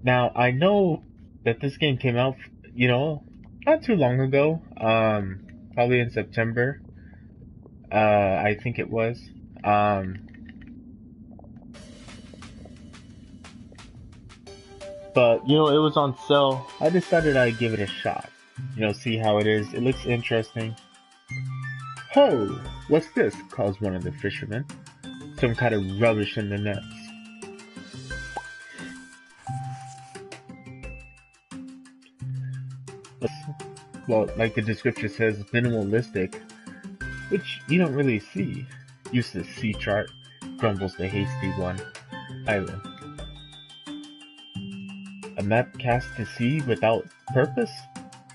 Now, I know that this game came out, not too long ago. Probably in September. I think it was. Um, but it was on sale. I decided I'd give it a shot. See how it is. It looks interesting. Ho! What's this? Calls one of the fishermen. Some kind of rubbish in the nets. Well, like the description says, minimalistic, which you don't really see. Useless sea chart, grumbles the hasty one. Island. A map cast to sea without purpose?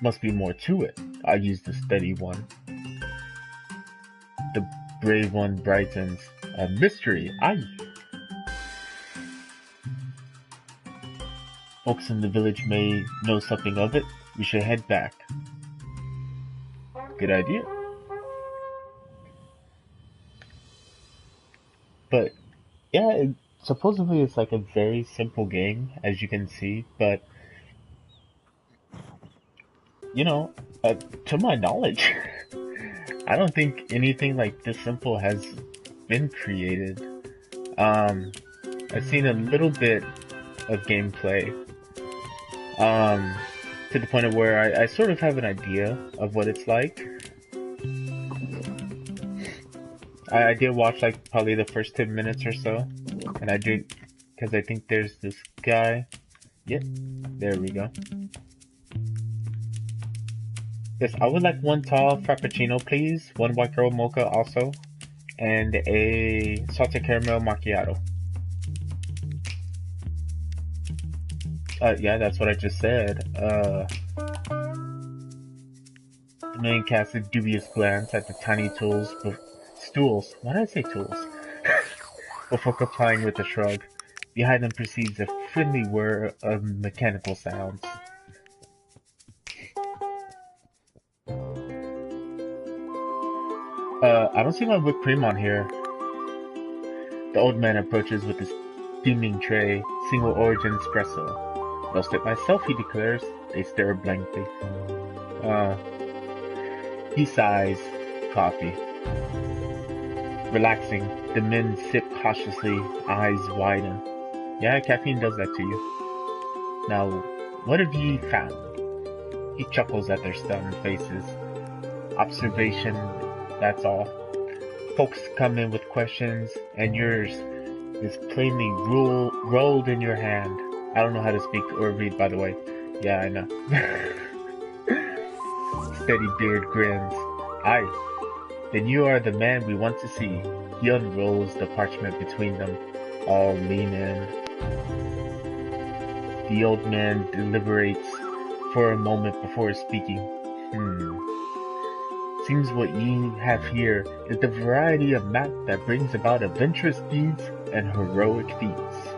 Must be more to it. I use the steady one. The brave one brightens. A mystery, aye. Folks in the village may know something of it. We should head back. Good idea. But yeah, supposedly it's like a very simple game, as you can see. But you know, to my knowledge, I don't think anything like this simple has been created. Um, I've seen a little bit of gameplay, um, to the point of where I sort of have an idea of what it's like. I did watch like probably the first 10 minutes or so, and I did because I think there's this guy. Yep, there we go. Yes, I would like one tall frappuccino, please. One white girl mocha also, and a salted caramel macchiato. Yeah, that's what I just said. The man casts a dubious glance at the tiny stools. Why did I say tools? Before complying with a shrug. Behind them proceeds a friendly whir of mechanical sounds. I don't see my whipped cream on here. The old man approaches with his steaming tray, single origin espresso. Roast it myself, he declares. They stare blankly. Uh, he sighs. Coffee. Relaxing, the men sip cautiously, eyes widen. Yeah, caffeine does that to you. Now, what have ye found? He chuckles at their stunned faces. Observation, that's all. Folks come in with questions, and yours is plainly rolled in your hand. I don't know how to speak or read, by the way. Yeah, I know. Steady beard grins. Aye, then you are the man we want to see. He unrolls the parchment between them. All lean in. The old man deliberates for a moment before speaking. Seems what ye have here is the variety of map that brings about adventurous deeds and heroic feats.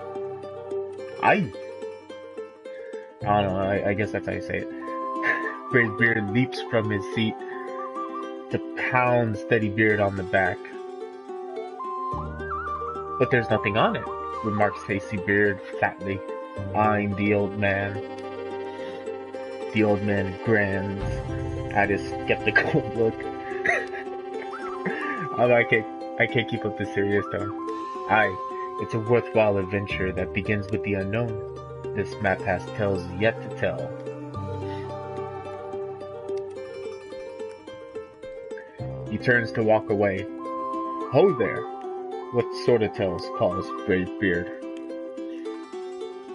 Aye. I don't know, I guess that's how you say it. Graybeard leaps from his seat to pound Steadybeard on the back. But there's nothing on it, remarks Hasty-Beard flatly, eyeing the old man. The old man grins at his skeptical look. I can't keep up the serious tone. Aye, it's a worthwhile adventure that begins with the unknown. This map has tales yet to tell. He turns to walk away. Ho there! What sort of tales? Calls Bravebeard.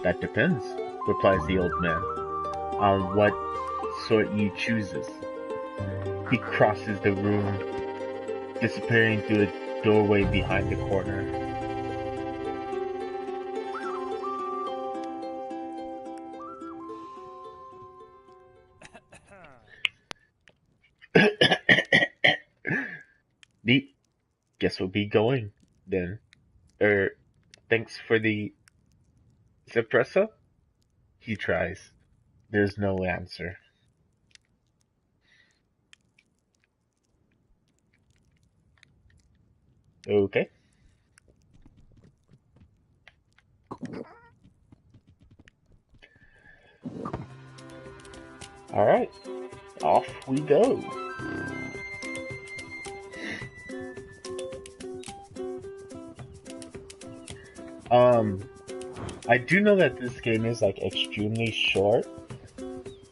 That depends, replies the old man, on what sort you chooses. He crosses the room, disappearing through a doorway behind the corner. Neat. Guess we'll be going, then. Thanks for the espresso? He tries. There's no answer. Okay. Alright, off we go. I do know that this game is like extremely short,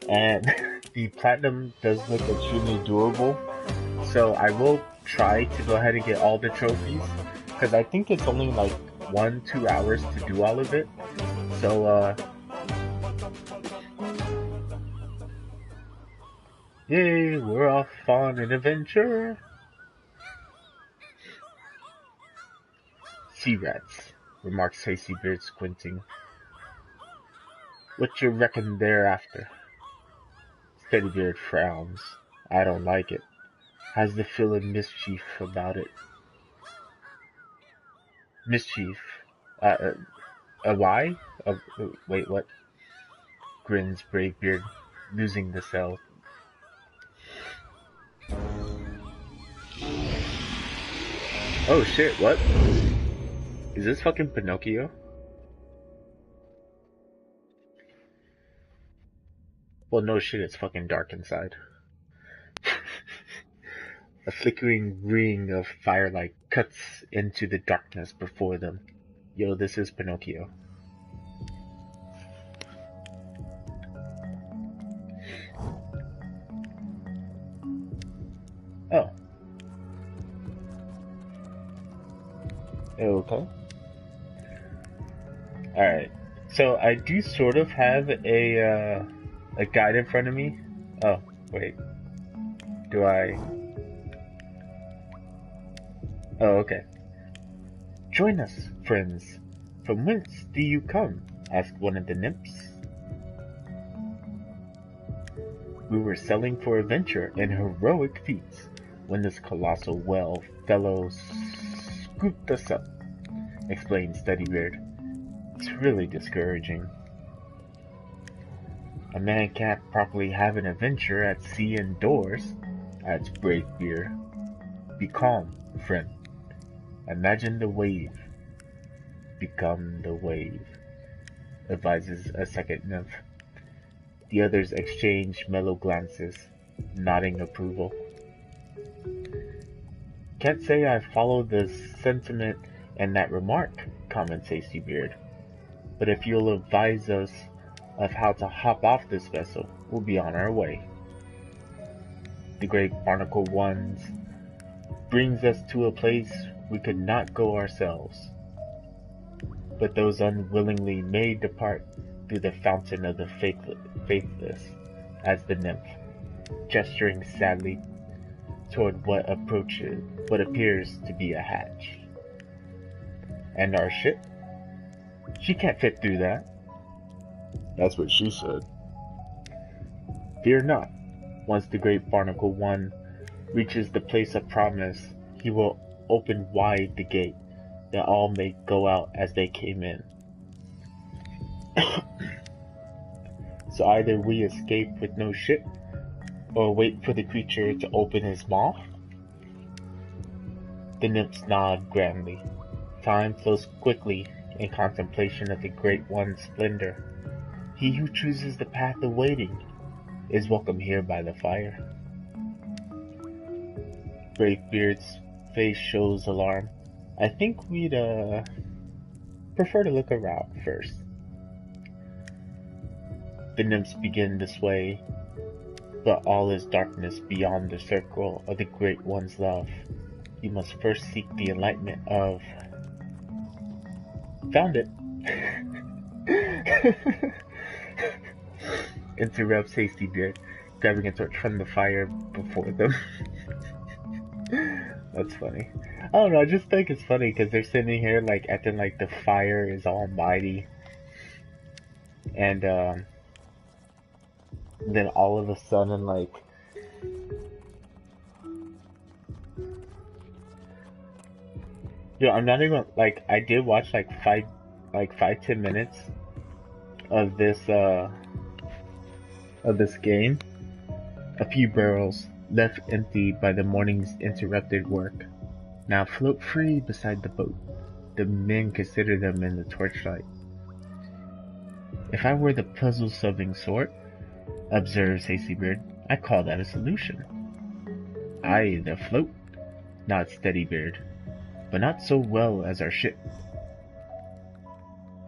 and the platinum does look extremely doable, so I will try to go ahead and get all the trophies, because I think it's only like 1-2 hours to do all of it, so yay, we're off on an adventure! Sea rats, remarks Hasty Beard, squinting. What you reckon they're after? Steadybeard frowns. I don't like it. Has the feeling mischief about it. Mischief? Why? Wait, what? Grins Bravebeard, losing the cell. Oh shit, what? Is this fucking Pinocchio? Well, no shit, it's fucking dark inside. A flickering ring of firelight cuts into the darkness before them. Yo, this is Pinocchio. Oh. Okay. Alright. So I do sort of have a guide in front of me. Oh, wait. Do I? Oh, okay. Join us, friends. From whence do you come? Asked one of the nymphs. We were sailing for adventure and heroic feats when this colossal whale fellow scooped us up, explained Steadybeard. It's really discouraging. A man can't properly have an adventure at sea indoors, adds Bravebeard. Be calm, friend. Imagine the wave. Become the wave, advises a second nymph. The others exchange mellow glances, nodding approval. Can't say I follow the sentiment in that remark, comments Hastybeard. But if you'll advise us of how to hop off this vessel, we'll be on our way. The great barnacle ones brings us to a place we could not go ourselves. But those unwillingly may depart through the fountain of the faithless, as the nymph, gesturing sadly toward what appears to be a hatch. And our ship? She can't fit through that. That's what she said. Fear not. Once the great barnacle one reaches the place of promise, he will open wide the gate, that all may go out as they came in. So either we escape with no ship, or wait for the creature to open his mouth? The nymphs nod grandly. Time flows quickly in contemplation of the Great One's splendor. He who chooses the path of waiting is welcome here by the fire. Bravebeard's face shows alarm. I think we'd prefer to look around first. The nymphs begin to sway, but all is darkness beyond the circle of the Great One's love. You must first seek the enlightenment of... Found it! Interrupts Hastybeard, grabbing a torch from the fire before them. That's funny. I don't know, I just think it's funny because they're sitting here like acting like the fire is almighty. And then all of a sudden, like, I'm not even, like, I did watch like 5-10 minutes of this game. A few barrels left empty by the morning's interrupted work now float free beside the boat. The men consider them in the torchlight. If I were the puzzle-solving sort, observes Hastybeard. I call that a solution. Aye, the float, nods Steadybeard, but not so well as our ship.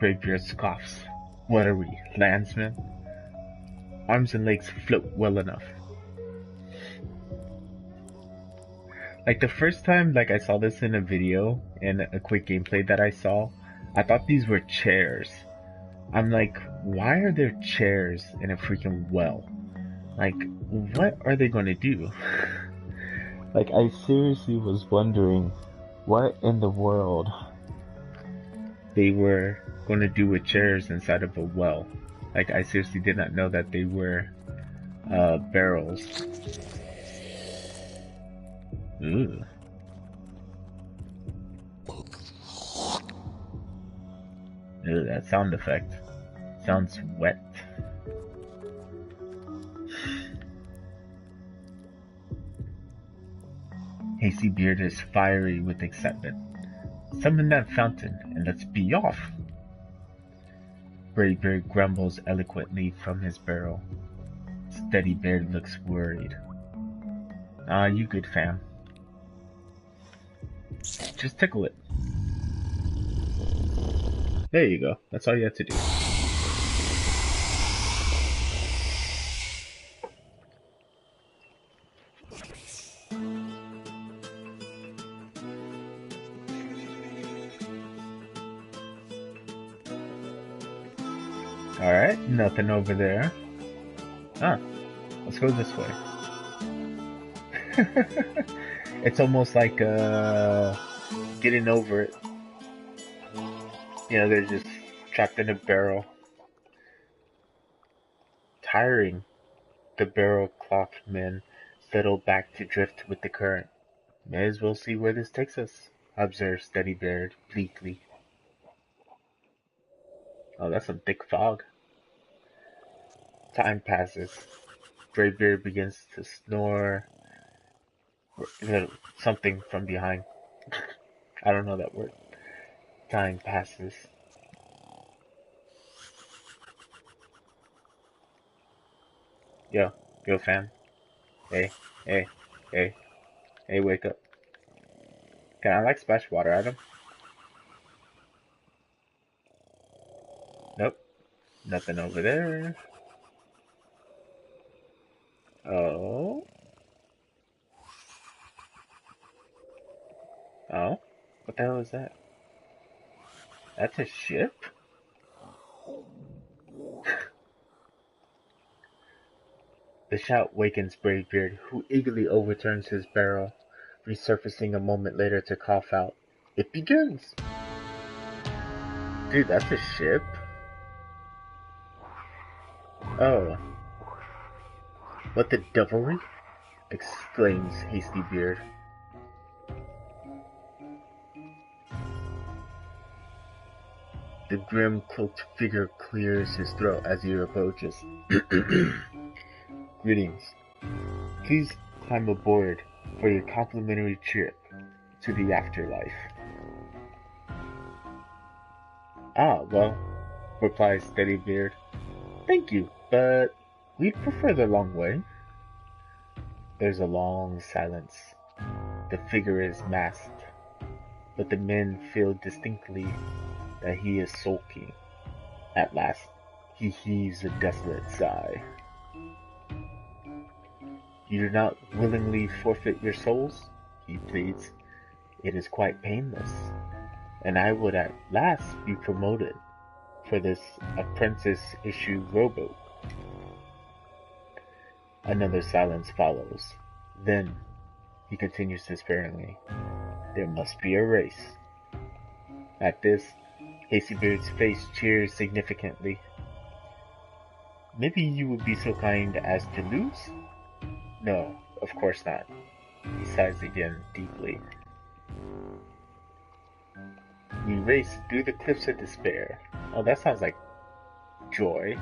Greybeard scoffs. What are we, landsmen? Arms and legs float well enough. Like the first time I saw this in a video, in a quick gameplay that I saw, I thought these were chairs. I'm like, why are there chairs in a freaking well? Like, what are they gonna do? Like, I seriously was wondering what in the world they were gonna do with chairs inside of a well. Like, I seriously did not know that they were barrels. Ooh. Ew, that sound effect sounds wet. Hastybeard is fiery with excitement. Summon that fountain and let's be off. Greybeard grumbles eloquently from his barrel. Steadybeard looks worried. Ah, you good, fam. Just tickle it. There you go. That's all you have to do. Alright, nothing over there. Ah, let's go this way. It's almost like getting over it. You know, they're just trapped in a barrel. Tiring, the barrel cloth men settle back to drift with the current. May as well see where this takes us, observes Steadybeard bleakly. Oh, that's some thick fog. Time passes. Greybeard begins to snore something from behind. I don't know that word. Time passes. Yo, fam. Hey, wake up. Can I splash water at him? Nope. Nothing over there. Oh. Oh? What the hell is that? That's a ship? The shout wakens Greybeard, who eagerly overturns his barrel, resurfacing a moment later to cough out. It begins! Dude, that's a ship? Oh. What the devilry? Exclaims Hastybeard. The grim cloaked figure clears his throat as he approaches. Greetings. Please climb aboard for your complimentary trip to the afterlife. Ah, well, replies Steadybeard. Thank you, but we'd prefer the long way. There's a long silence. The figure is masked, but the men feel distinctly that he is sulking. At last, he heaves a desolate sigh. You do not willingly forfeit your souls, he pleads. It is quite painless, and I would at last be promoted for this apprentice-issue rowboat. Another silence follows. Then, he continues despairingly, there must be a race. At this, Hastybeard's face cheers significantly. Maybe you would be so kind as to lose? No, of course not. He sighs again deeply. We race through the cliffs of despair. Oh, that sounds like joy.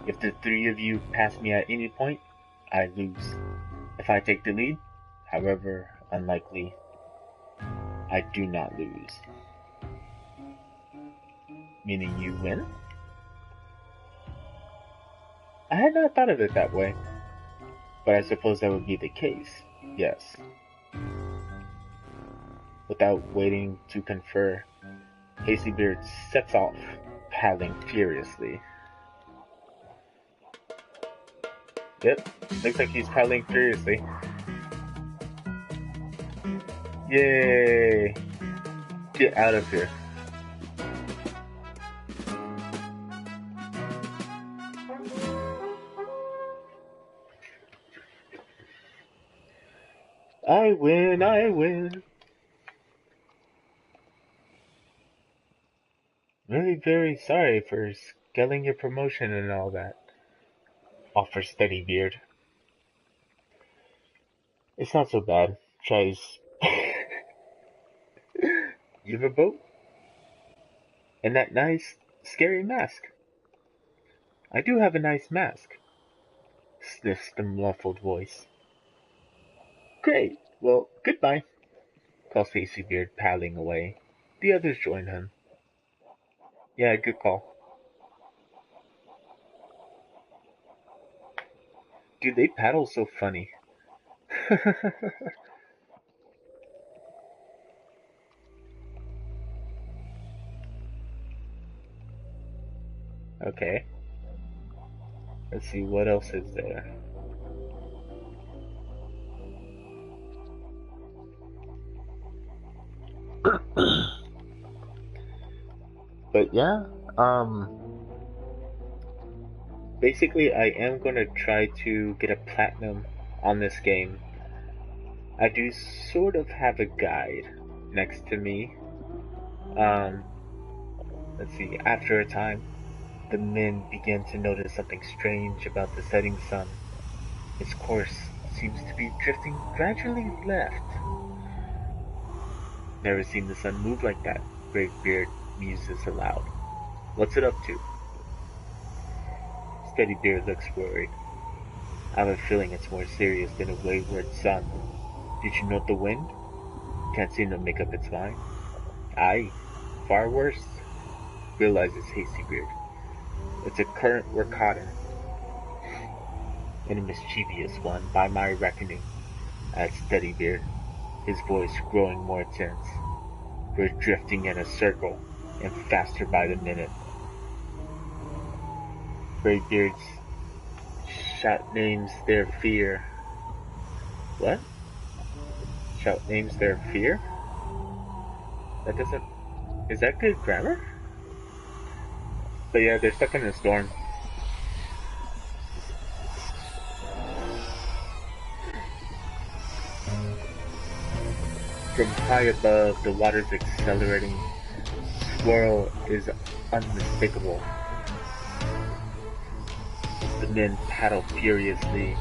If the three of you pass me at any point, I lose. If I take the lead, however unlikely, I do not lose. Meaning you win? I had not thought of it that way, but I suppose that would be the case. Yes. Without waiting to confer, Hazybeard sets off, paddling furiously. Yep, looks like he's paddling furiously. Yay! Get out of here. I win, I win. Really very sorry for scaling your promotion and all that, offers Steadybeard. It's not so bad. Tries. You have a boat? And that nice, scary mask. I do have a nice mask, sniffs the muffled voice. Great. Well, goodbye, calls Hazybeard, paddling away. The others join him. Yeah, good call. Dude, they paddle so funny. Okay. Let's see, what else is there? But yeah, Basically, I am gonna try to get a platinum on this game. I do sort of have a guide next to me. Um, let's see, after a time, the men begin to notice something strange about the setting sun. Its course seems to be drifting gradually left. Never seen the sun move like that, Greybeard muses aloud. What's it up to? Steadybeard looks worried. I have a feeling it's more serious than a wayward sun. Did you note the wind? Can't seem to make up its mind. Aye, far worse, realizes Hazybeard. It's a current we're caught in, and a mischievous one by my reckoning, adds Steadybeard, his voice growing more tense. We're drifting in a circle, and faster by the minute. Greybeard's shout names their fear. What? Shout names their fear? That doesn't... Is that good grammar? But yeah, they're stuck in a storm. From high above, the water's accelerating. Swirl is unmistakable. The men paddle furiously,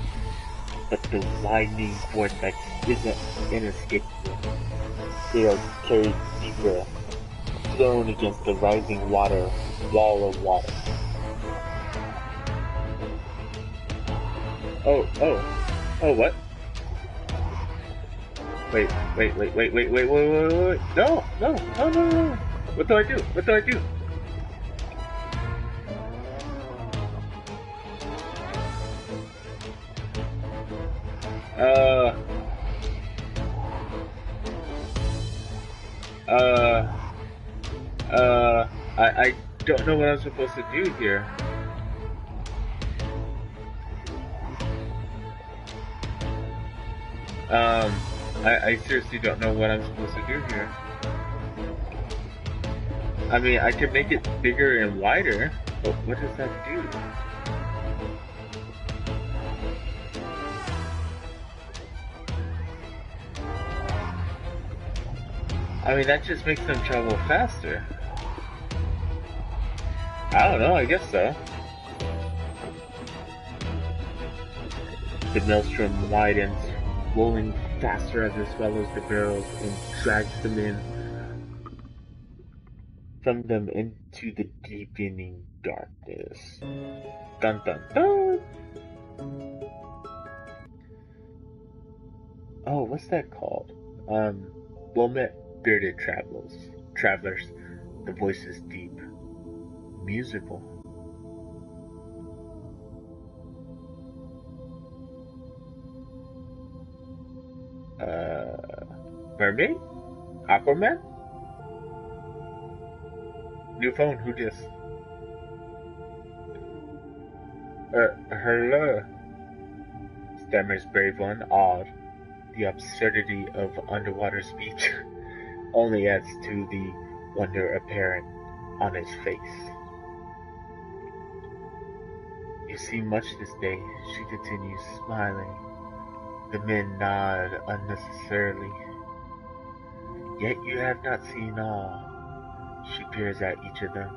but the widening vortex isn't inescapable. They are carried deeper, thrown against the rising wall of water. Oh, what? Wait. No. What do I do? Uh, I don't know what I'm supposed to do here. I seriously don't know what I'm supposed to do here. I mean, I can make it bigger and wider, but what does that do? I mean, that just makes them travel faster. I don't know, I guess so. The maelstrom widens, rolling faster as it swallows the barrels and drags them in from them into the deepening darkness. Dun dun dun! Oh, what's that called? Well met, bearded travelers. The voice is deep, musical. Mermaid? Aquaman? New phone, who dis? Hello, stammers Brave One, awed. The absurdity of underwater speech only adds to the wonder apparent on his face. You see much this day, she continues, smiling. The men nod unnecessarily. Yet you have not seen all. She peers at each of them.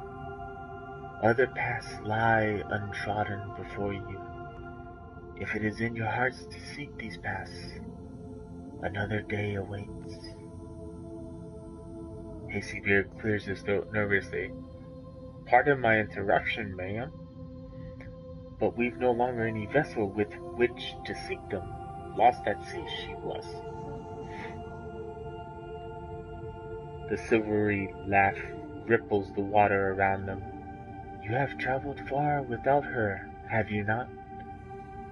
Other paths lie untrodden before you. If it is in your hearts to seek these paths, another day awaits. Hazybeard clears his throat nervously. Pardon my interruption, ma'am, but we've no longer any vessel with which to seek them. Lost at sea she was. The silvery laugh ripples the water around them. You have traveled far without her, have you not?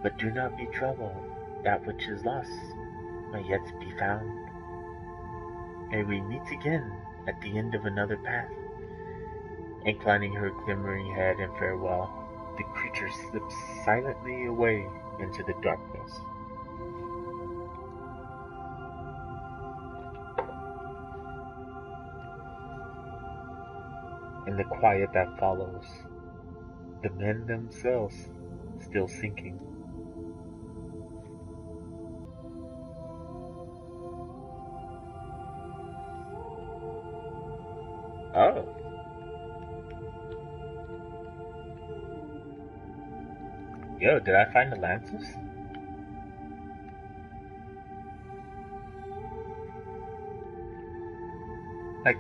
But do not be troubled. That which is lost may yet be found. May we meet again at the end of another path. Inclining her glimmering head in farewell, the creature slips silently away into the darkness. In the quiet that follows, the men themselves still sinking. Oh. Yo, did I find the lances? Like,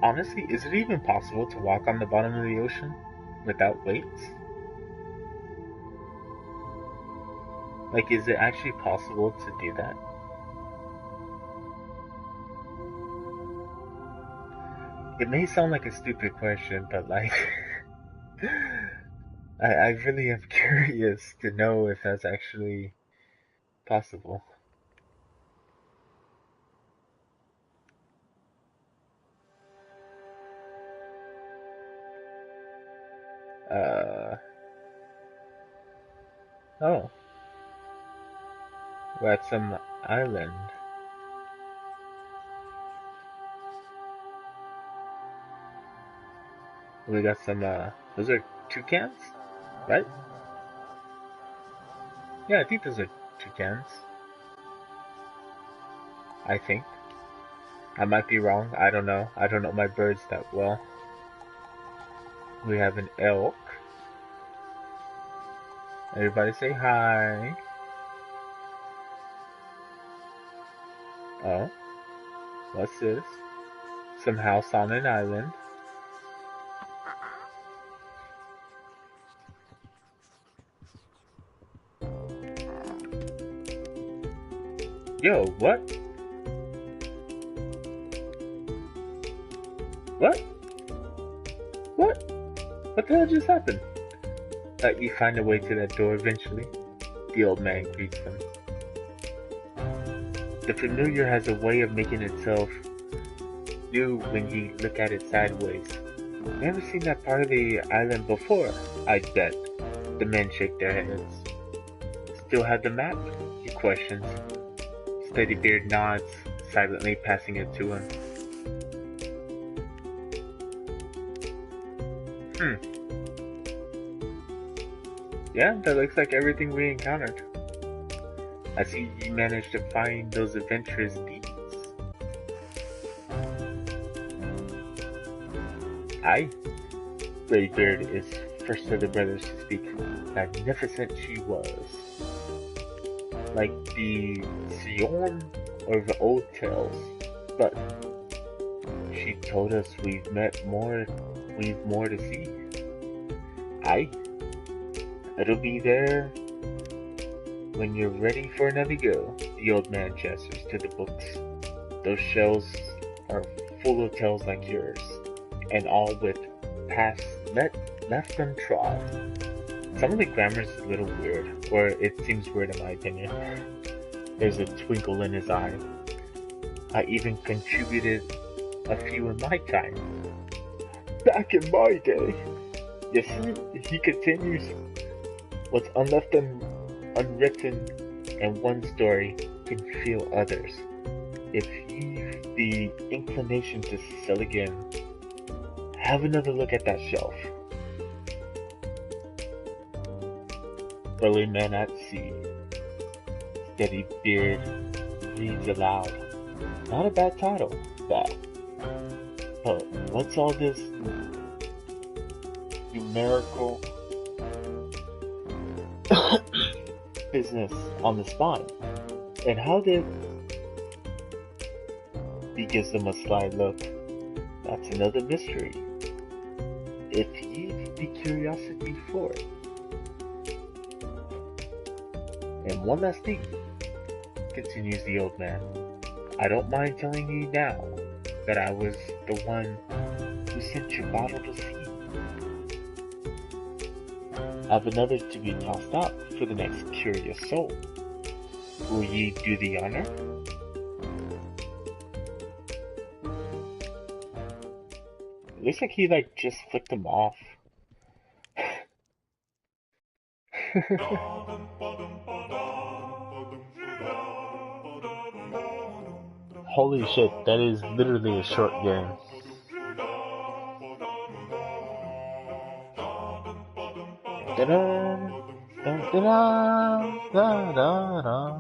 honestly, is it even possible to walk on the bottom of the ocean without weights? Like, is it actually possible to do that? It may sound like a stupid question, but like, I really am curious to know if that's actually possible. Oh. We're at some island. We got some, those are toucans, right? Yeah, I think those are toucans. I think. I might be wrong, I don't know. I don't know my birds that well. We have an elk. Everybody say hi. Oh. What's this? Some house on an island. Yo, what? What? What? What the hell just happened? You find a way to that door eventually. The old man greets them. The familiar has a way of making itself new when you look at it sideways. Never seen that part of the island before, I bet. The men shake their heads. Still have the map? He questions. Steadybeard nods, silently passing it to him. Yeah, that looks like everything we encountered. I see you managed to find those adventurous deeds. Aye. Greybeard is first of the brothers to speak. Magnificent she was. Like the Sion or the old tales. But she told us we've more to see. Aye. It'll be there when you're ready for another go. The old man gestures to the books. Those shelves are full of tales like yours, and all with paths left untrod. Some of the grammar is a little weird, or it seems weird in my opinion. There's a twinkle in his eye. I even contributed a few in my time. Back in my day. You see, he continues, what's unleft unwritten and one story can feel others. If you've the inclination to sell again, have another look at that shelf. Burly Men at Sea. Steady Beard reads aloud. Not a bad title, that. But what's all this numerical business on the spine? And how did... He gives them a sly look. That's another mystery. If you've the curiosity for it. And one last thing, continues the old man. I don't mind telling you now that I was the one who sent your bottle to sea. I have another to be tossed out for the next curious soul. Will ye do the honor? It looks like he just flicked him off. Holy shit, that is literally a short game. Da-da, da-da, da-da-da.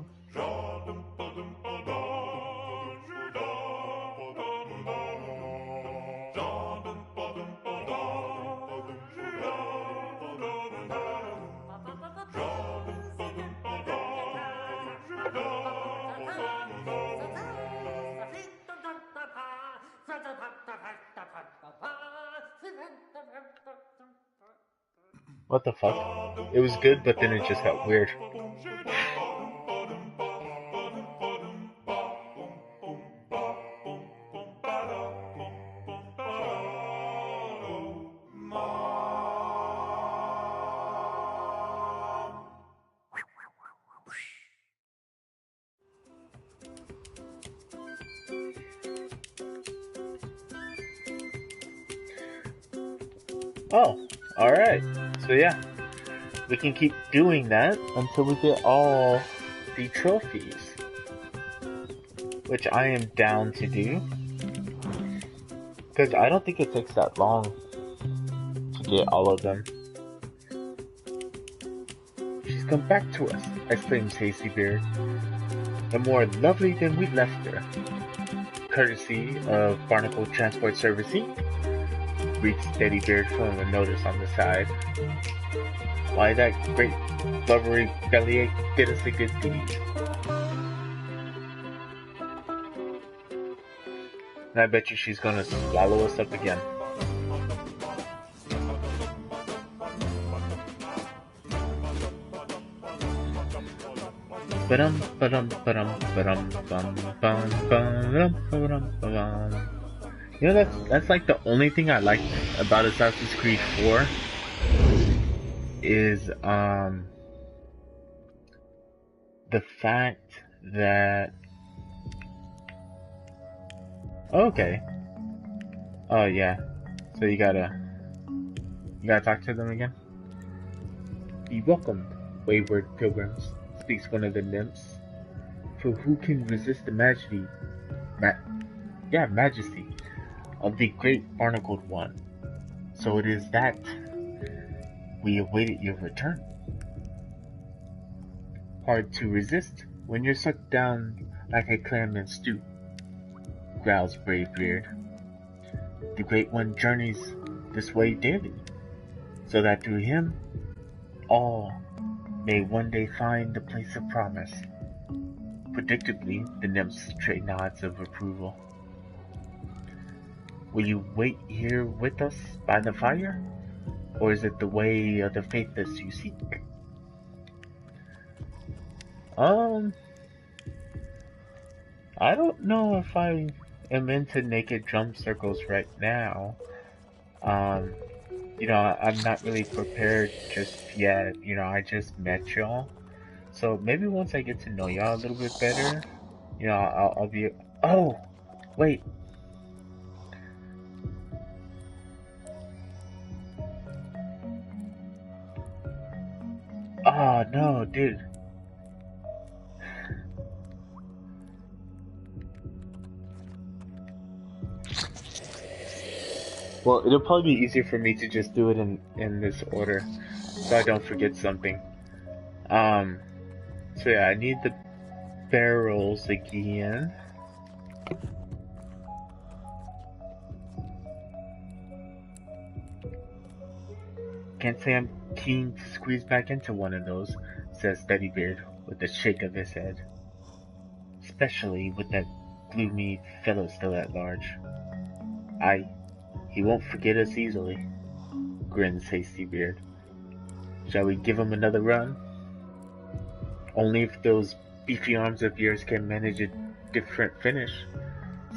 What the fuck? It was good, but then it just got weird. Oh, alright. So yeah, we can keep doing that until we get all the trophies. Which I am down to do. Because I don't think it takes that long to get all of them. She's come back to us, exclaims Hasty Beard. And more lovely than we left her. Courtesy of Barnacle Transport Service Inc. Reads Steady Beard filling a notice on the side. Why that great blubbery bellyache did us a good deed. And I bet you she's gonna swallow us up again. You know, that's like the only thing I like about Assassin's Creed 4 is the fact that okay. Oh yeah. So you gotta talk to them again? Be welcomed, wayward pilgrims, speaks one of the nymphs. For who can resist the majesty of the great barnacled one? So it is that we awaited your return. Hard to resist when you're sucked down like a clam in stew, growls Brave Beard. The Great One journeys this way daily, so that through him all may one day find the place of promise. Predictably, the nymphs trade nods of approval. Will you wait here with us by the fire? Or is it the way of the faithless you seek? I don't know if I am into naked drum circles right now. You know, I'm not really prepared just yet. You know, I just met y'all. So maybe once I get to know y'all a little bit better, you know, Oh, wait. Oh, no, dude. Well, it'll probably be easier for me to just do it in this order, so I don't forget something. Um, so yeah, I need the barrels again. Can't say I'm keen to squeeze back into one of those, says Steadybeard with a shake of his head. Especially with that gloomy fellow still at large. He won't forget us easily, grins Hastybeard. Shall we give him another run? Only if those beefy arms of yours can manage a different finish,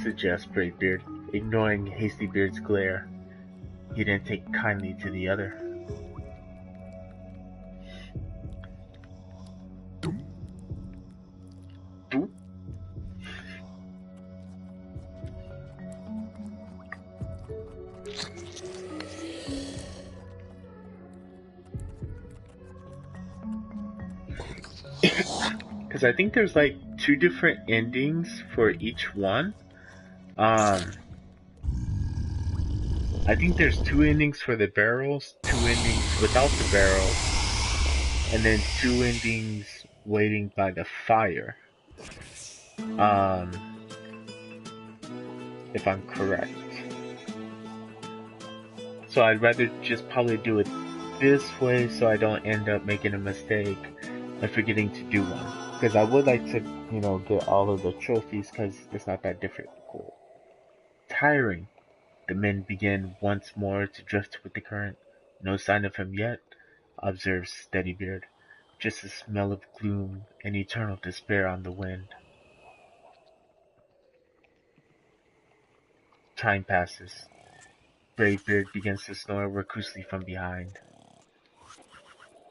suggests Braidbeard, ignoring Hastybeard's glare. He didn't take kindly to the other. Because I think there's like two different endings for each one. Um, I think there's two endings for the barrels, two endings without the barrels, and then two endings waiting by the fire. Um, if I'm correct. So I'd rather just probably do it this way so I don't end up making a mistake and forgetting to do one. Because I would like to, get all of the trophies because it's not that difficult. Tiring. The men begin once more to drift with the current. No sign of him yet, observes Steadybeard. Just a smell of gloom and eternal despair on the wind. Time passes. Bravebeard begins to snore reclusely from behind.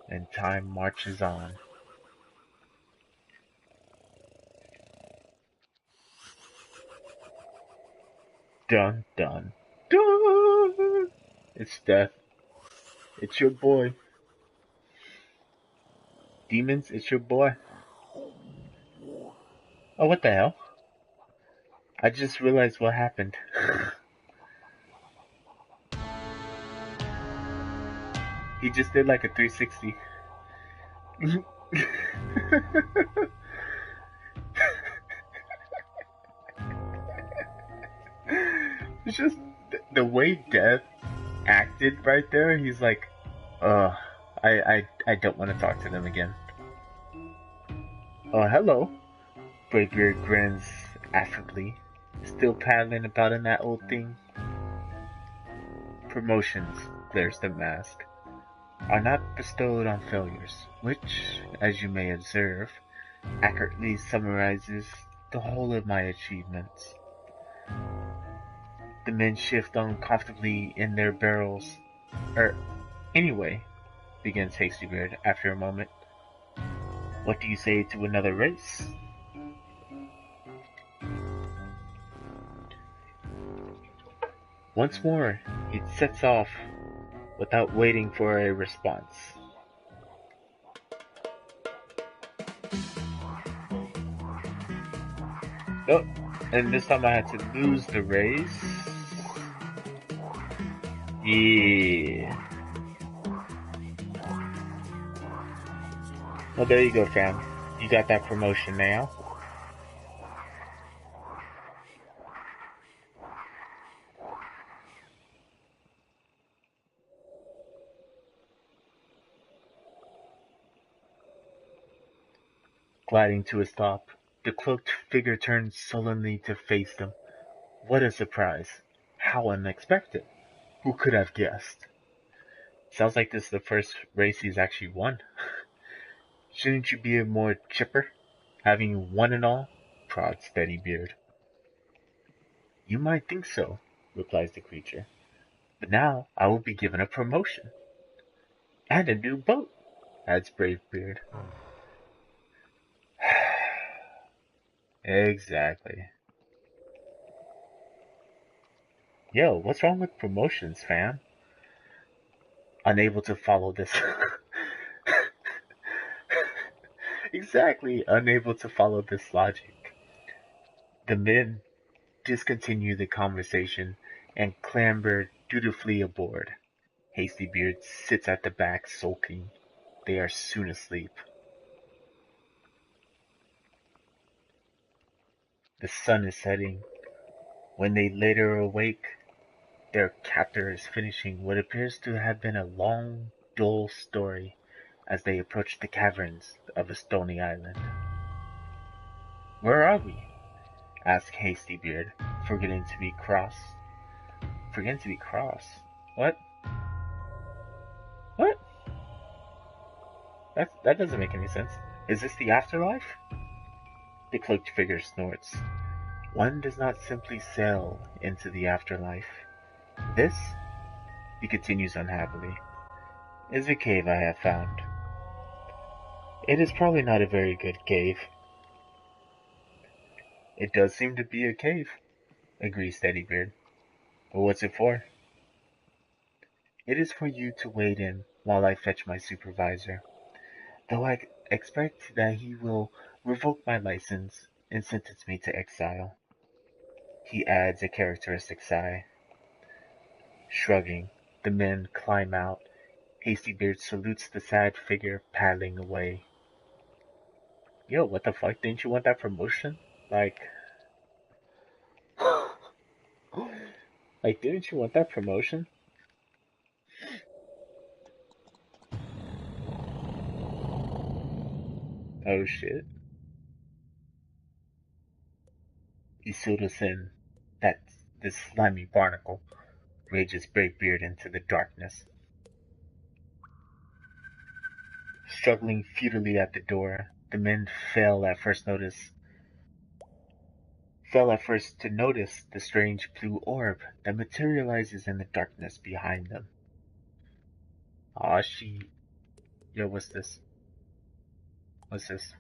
And time marches on. Dun dun dun! It's death. It's your boy. Demons, it's your boy. Oh, what the hell? I just realized what happened. He just did like a 360. It's just the way Death acted right there. He's like, I don't want to talk to them again. Oh, hello. Braidbeard grins affably, still paddling about in that old thing. Promotions, glares the mask, are not bestowed on failures, which, as you may observe, accurately summarizes the whole of my achievements. The men shift uncomfortably in their barrels. Anyway, begins Hastybeard after a moment. What do you say to another race? Once more, it sets off without waiting for a response. Oh, and this time I had to lose the race. Yeah. Well, there you go, fam. You got that promotion now. Gliding to a stop, the cloaked figure turns sullenly to face them. What a surprise. How unexpected. Who could have guessed? Sounds like this is the first race he's actually won. Shouldn't you be more chipper, having won it all? Prods Steadybeard. You might think so, replies the creature, but now I will be given a promotion. And a new boat, adds Bravebeard. Exactly. Yo, what's wrong with promotions, fam? Unable to follow this. Exactly, unable to follow this logic. The men discontinue the conversation and clamber dutifully aboard. Hastybeard sits at the back sulking. They are soon asleep. The sun is setting. When they later awake, their captor is finishing what appears to have been a long, dull story as they approach the caverns of a stony island. Where are we? Asked Hastybeard, forgetting to be cross. Forgetting to be cross? What? What? That doesn't make any sense. Is this the afterlife? The cloaked figure snorts. One does not simply sail into the afterlife. This, he continues unhappily, is a cave I have found. It is probably not a very good cave. It does seem to be a cave, agrees Steadybeard. But what's it for? It is for you to wait in while I fetch my supervisor, though I expect that he will revoke my license and sentence me to exile. He adds a characteristic sigh. Shrugging, the men climb out. Hastybeard salutes the sad figure paddling away. Yo, what the fuck? Didn't you want that promotion? Like, didn't you want that promotion? Oh shit. He sued us in. That's this slimy barnacle, rages Braidbeard into the darkness. Struggling futilely at the door, the men fail at first to notice the strange blue orb that materializes in the darkness behind them. Aw, she. Yo, what's this? What's this?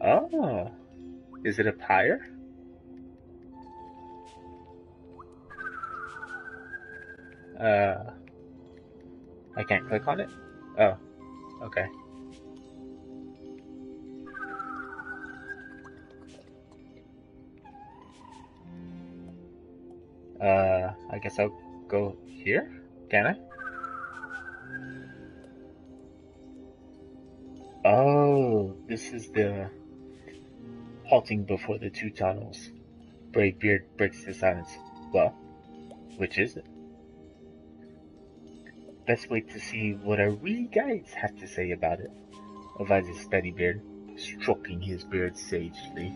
Oh, is it a pyre? Uh, I can't click on it? Oh, okay. I guess I'll go here? Can I? Oh, this is the halting before the two tunnels. Braidbeard breaks the silence. Well, which is it? Let's wait to see what our wee guides have to say about it, advises Steadybeard, stroking his beard sagely.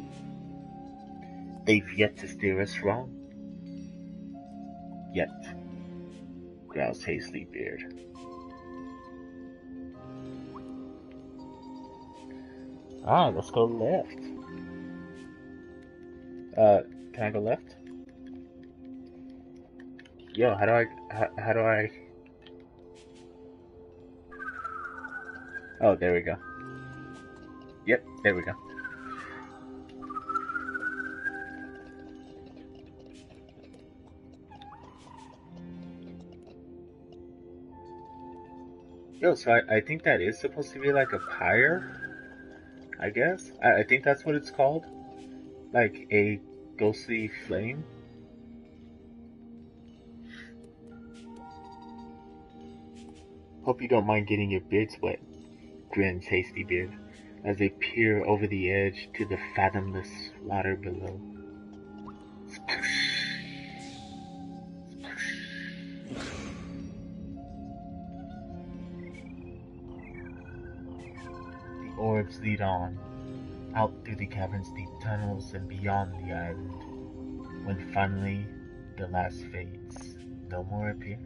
They've yet to steer us wrong. Yet, growls Hastybeard. Ah, let's go left. Can I go left? Yo, how do I? Oh, there we go. Yep, there we go. Yo, so I think that is supposed to be like a pyre, I guess. I think that's what it's called. Like a ghostly flame. Hope you don't mind getting your beards wet, grins Hastybeard, as they peer over the edge to the fathomless water below. Sploosh, sploosh. The orbs lead on, out through the cavern's deep tunnels and beyond the island. When finally the last fades, no more appear.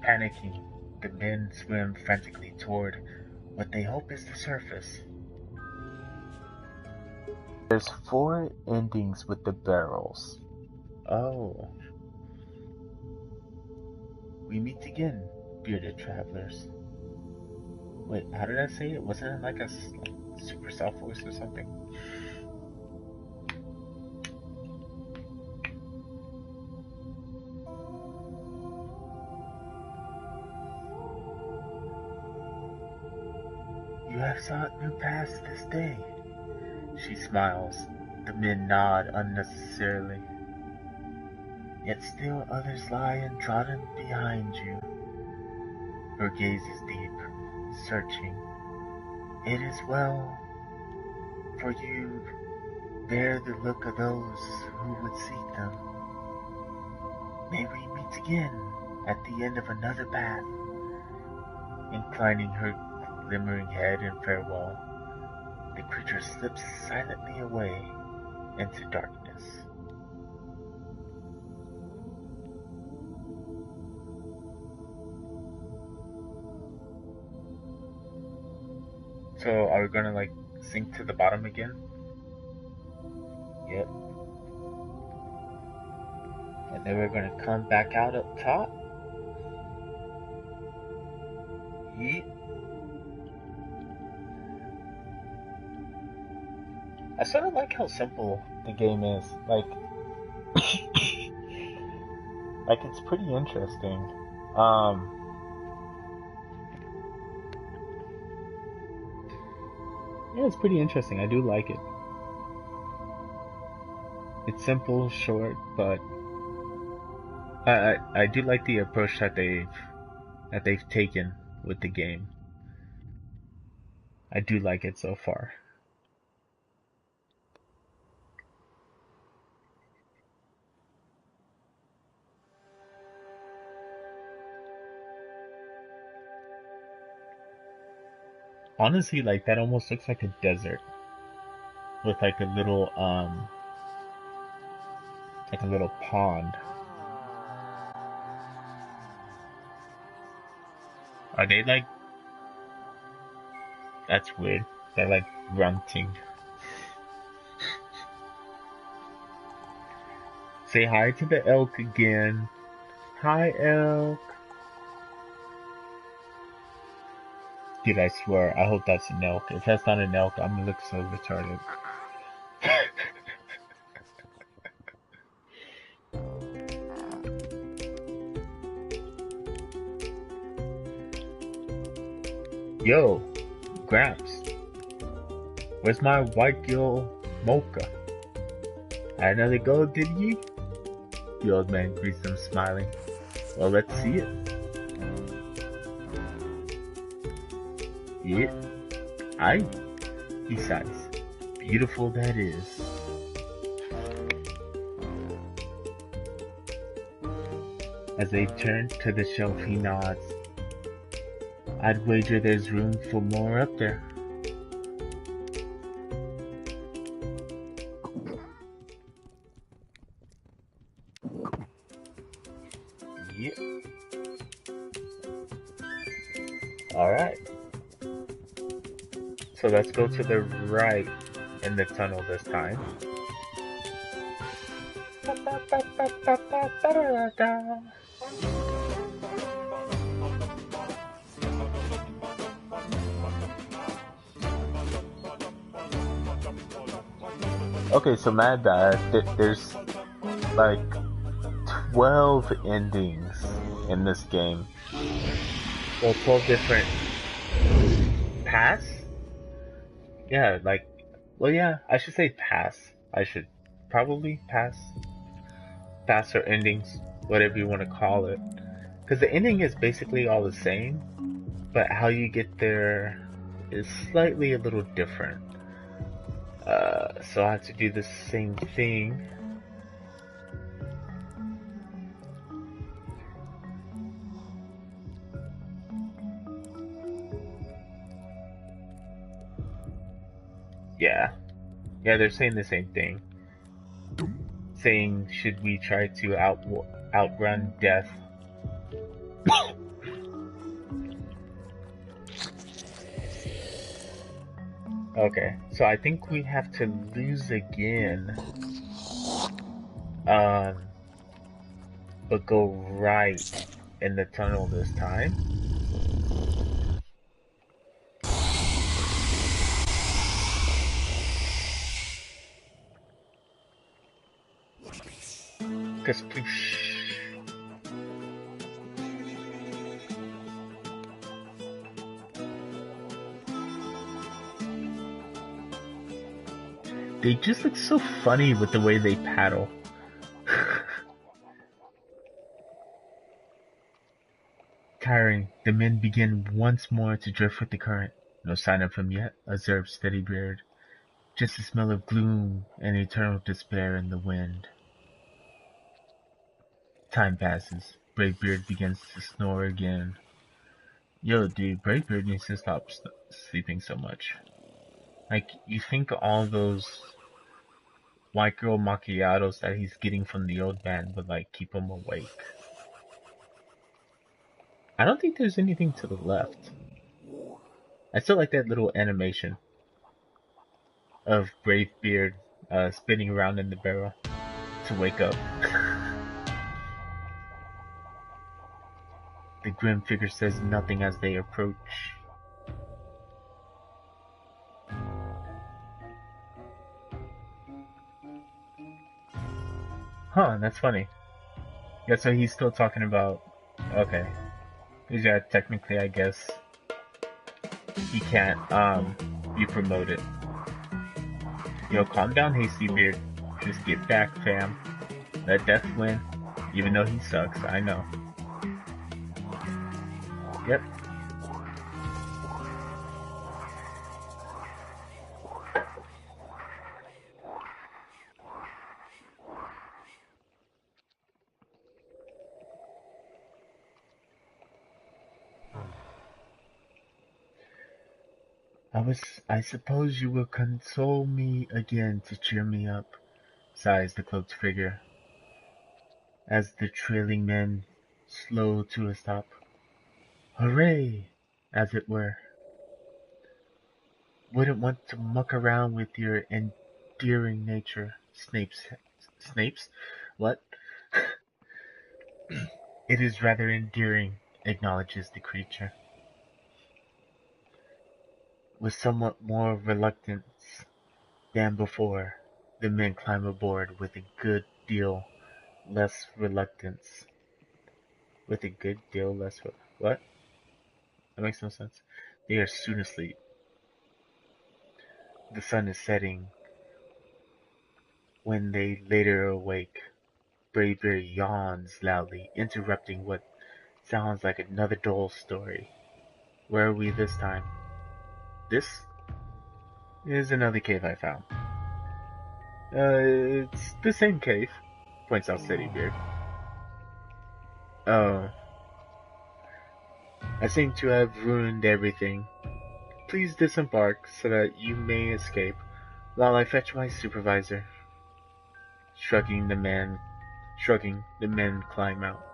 Panicking, the men swim frantically toward what they hope is the surface. There's 4 endings with the barrels. Oh. We meet again, bearded travelers. Wait, how did I say it? Wasn't it like a super soft voice or something? You have sought new paths this day. She smiles. The men nod unnecessarily. Yet still others lie untrodden behind you. Her gaze is deep, searching. It is well, for you bear the look of those who would seek them. May we meet again at the end of another path. Inclining her glimmering head in farewell, the creature slips silently away into darkness. So are we gonna like sink to the bottom again? Yep. And then we're gonna come back out up top. Yeet. I sort of like how simple the game is. Like it's pretty interesting. Yeah, it's pretty interesting. I do like it. It's simple, short, but I do like the approach that they've taken with the game. I do like it so far. Honestly, like that almost looks like a desert with like a little pond. Are they like that's weird. They're like grunting. Say hi to the elk again. Hi, elk. Dude, I swear, I hope that's an elk. If that's not an elk, I'm gonna look so retarded. Yo, Gramps. Where's my white girl, Mocha? Had another go, did ye? The old man greets them smiling. Well, let's see it. Yeah, aye. Besides, beautiful that is. As they turn to the shelf, he nods. I'd wager there's room for more up there. Yep. Alright. So let's go to the right in the tunnel this time. Okay, so mad bad. There's like 12 endings in this game. Well, 12 different paths? Yeah, like, well, yeah, I should say pass. I should probably pass. Pass or endings, whatever you want to call it. Because the ending is basically all the same, but how you get there is slightly a little different. So I have to do the same thing. Yeah, they're saying the same thing. Saying, should we try to outrun death? Okay, so I think we have to lose again. But go right in the tunnel this time. Kasploosh. they just look so funny with the way they paddle. Tiring, the men begin once more to drift with the current. No sign of him yet, observed Steadybeard. Just a smell of gloom and eternal despair in the wind. Time passes. Bravebeard begins to snore again. Yo, dude, Bravebeard needs to stop sleeping so much. Like, you think all those white girl macchiatos that he's getting from the old man would, like, keep him awake. I don't think there's anything to the left. I still like that little animation of Bravebeard spinning around in the barrel to wake up. The grim figure says nothing as they approach. Huh, that's funny. Yeah, so he's still talking about... Okay. Yeah, technically, I guess, he can't, be promoted. Yo, calm down, Hasty Beard. Just get back, fam. Let Death win. Even though he sucks, I know. Yep. I suppose you will console me again to cheer me up, sighs the cloaked figure, as the trailing men slow to a stop. Hooray! As it were. Wouldn't want to muck around with your endearing nature, Snapes? What? It is rather endearing, acknowledges the creature. With somewhat more reluctance than before, the men climb aboard with a good deal less reluctance. With a good deal less what? That makes no sense. They are soon asleep. The sun is setting when they later awake. Bravebeard yawns loudly, interrupting what sounds like another dull story. Where are we this time? This is another cave I found. It's the same cave, points out Steadybeard. Oh, I seem to have ruined everything. Please disembark so that you may escape while I fetch my supervisor. Shrugging, the men climb out.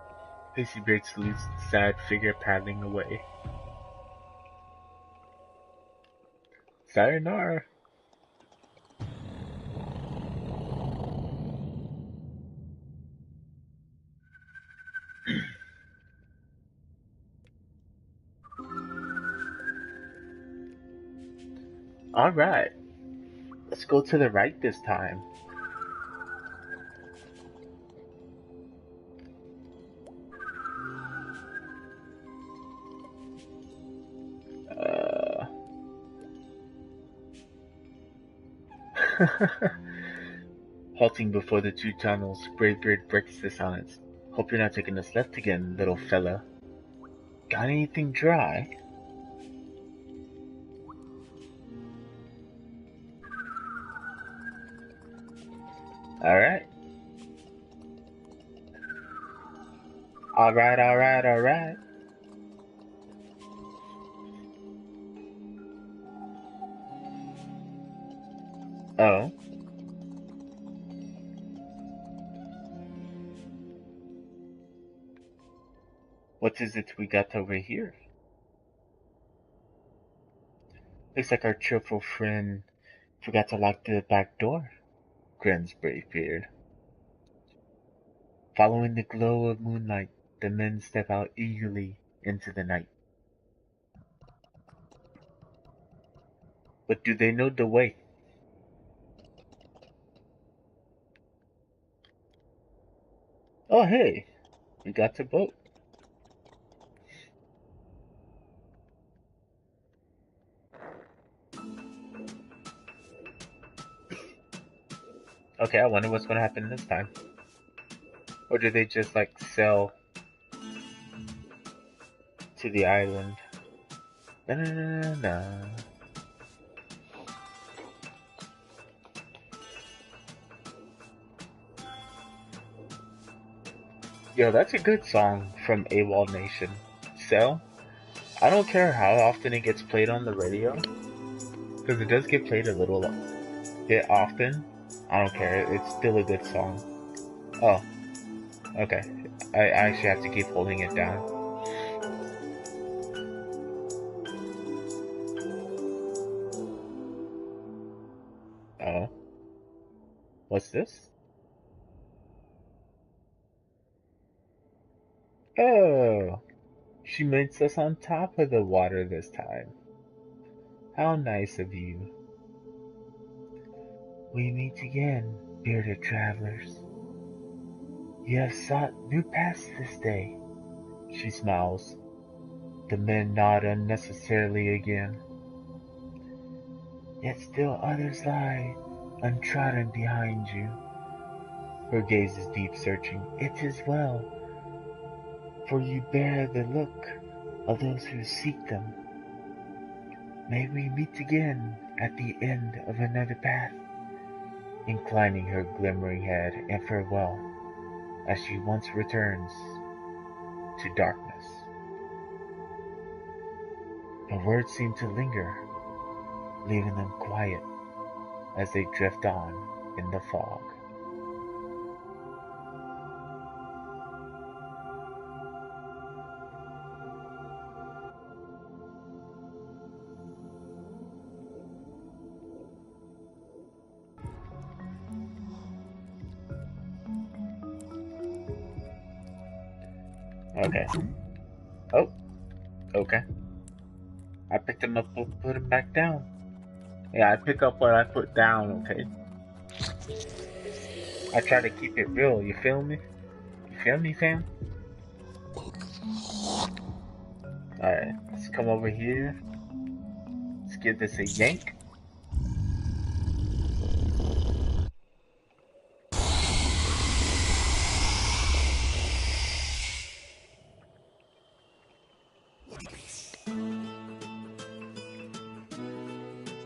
Hastybeard salutes the sad figure paddling away. Sayonara. Alright, let's go to the right this time. Halting before the two tunnels, Bravebeard breaks the silence. Hope you're not taking us left again, little fella. Got anything dry? Alright. Alright. Oh. What is it we got over here? Looks like our cheerful friend forgot to lock the back door, grins Bravebeard. Following the glow of moonlight, the men step out eagerly into the night. But do they know the way? Oh hey, we got a boat. Okay, I wonder what's gonna happen this time. Or do they just like sail to the island? Na na na na. Yo, that's a good song from AWOL Nation. So, I don't care how often it gets played on the radio, because it does get played a little bit often. I don't care, it's still a good song. Oh, okay. I actually have to keep holding it down. Oh. What's this? Oh. She meets us on top of the water this time. How nice of you. We meet again, bearded travelers. You have sought new paths this day. She smiles. The men nod unnecessarily again. Yet still others lie untrodden behind you. Her gaze is deep searching. It is well, for you bear the look of those who seek them. May we meet again at the end of another path. Inclining her glimmering head in farewell, as she once returns to darkness. Her words seem to linger, leaving them quiet as they drift on in the fog. Okay. Oh, okay. I picked him up and put him back down. Yeah, I pick up what I put down, okay? I try to keep it real, you feel me? You feel me, fam? Alright, let's come over here. Let's give this a yank.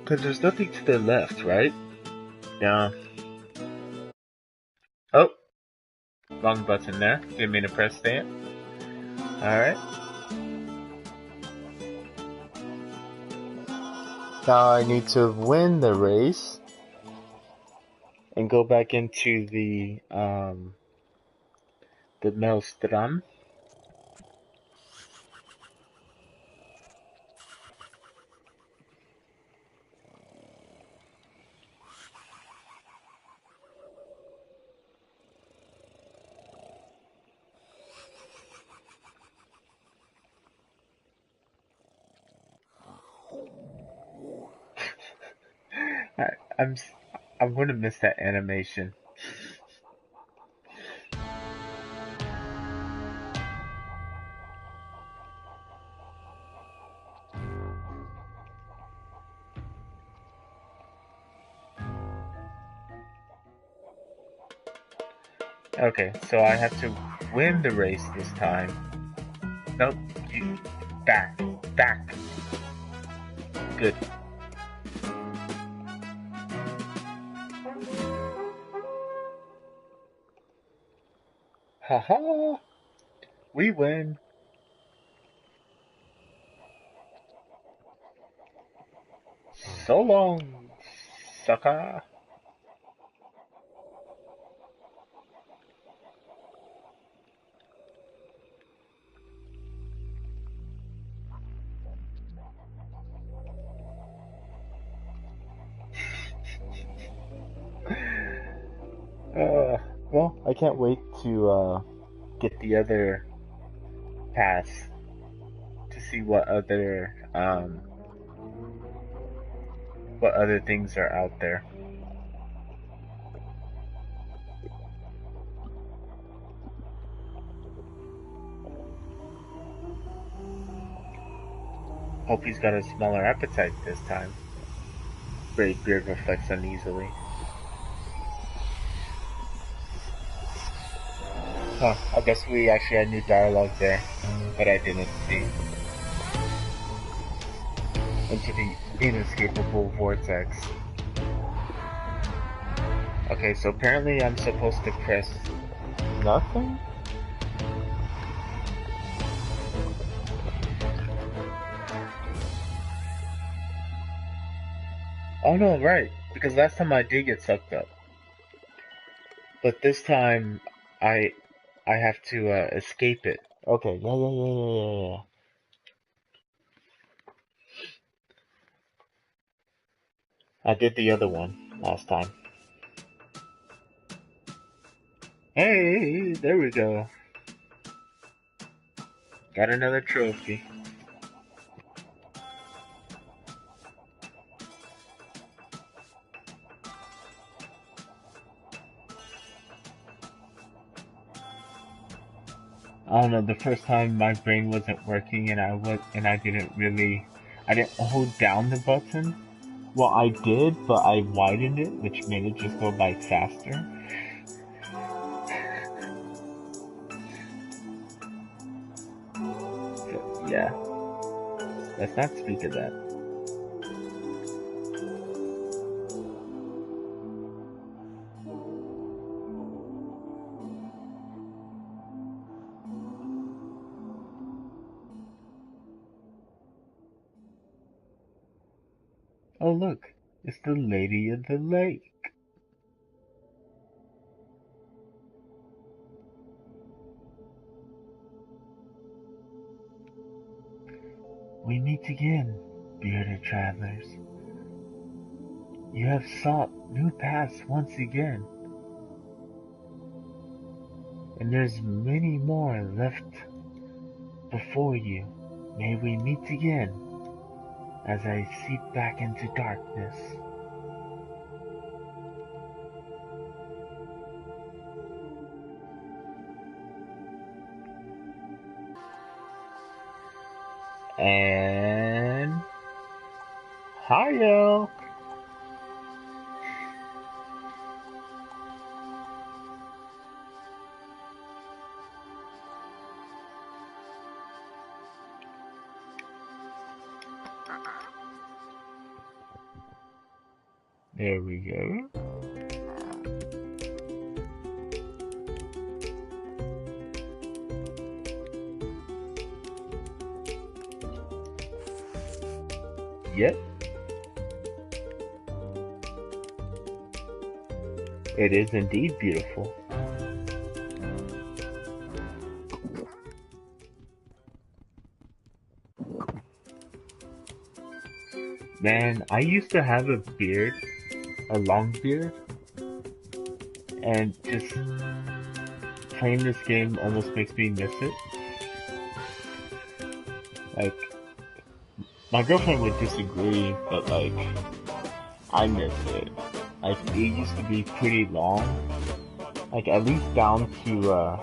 Because there's nothing to the left, right? Yeah. Oh, wrong button there. Didn't mean to press that. Alright. Now I need to win the race and go back into the maelstrom. I, I'm I'm gonna miss that animation. Okay, so I have to win the race this time. Nope, you back. Good. Haha! We win. So long, sucker. Well, I can't wait to get the other pass to see what other things are out there. Hope he's got a smaller appetite this time. Great beard reflects uneasily. Huh, I guess we actually had new dialogue there, but I didn't see. Into the inescapable vortex. Okay, so apparently I'm supposed to press. Nothing? Oh no, right. Because last time I did get sucked up. But this time I I have to escape it. Okay, yeah. I did the other one last time. Hey, there we go. Got another trophy. I don't know, the first time my brain wasn't working and I didn't hold down the button. Well, I did, but I widened it, which made it just go by faster. So, yeah, let's not speak of that. Oh, look, it's the Lady of the Lake. We meet again, bearded travelers. You have sought new paths once again, and there's many more left before you. May we meet again as I seep back into darkness. And hi, elk. There we go. Yep, it is indeed beautiful. Man, I used to have a beard, a long beard, and just playing this game almost makes me miss it. Like, my girlfriend would disagree, but like, I miss it. Like, it used to be pretty long. Like, at least down to,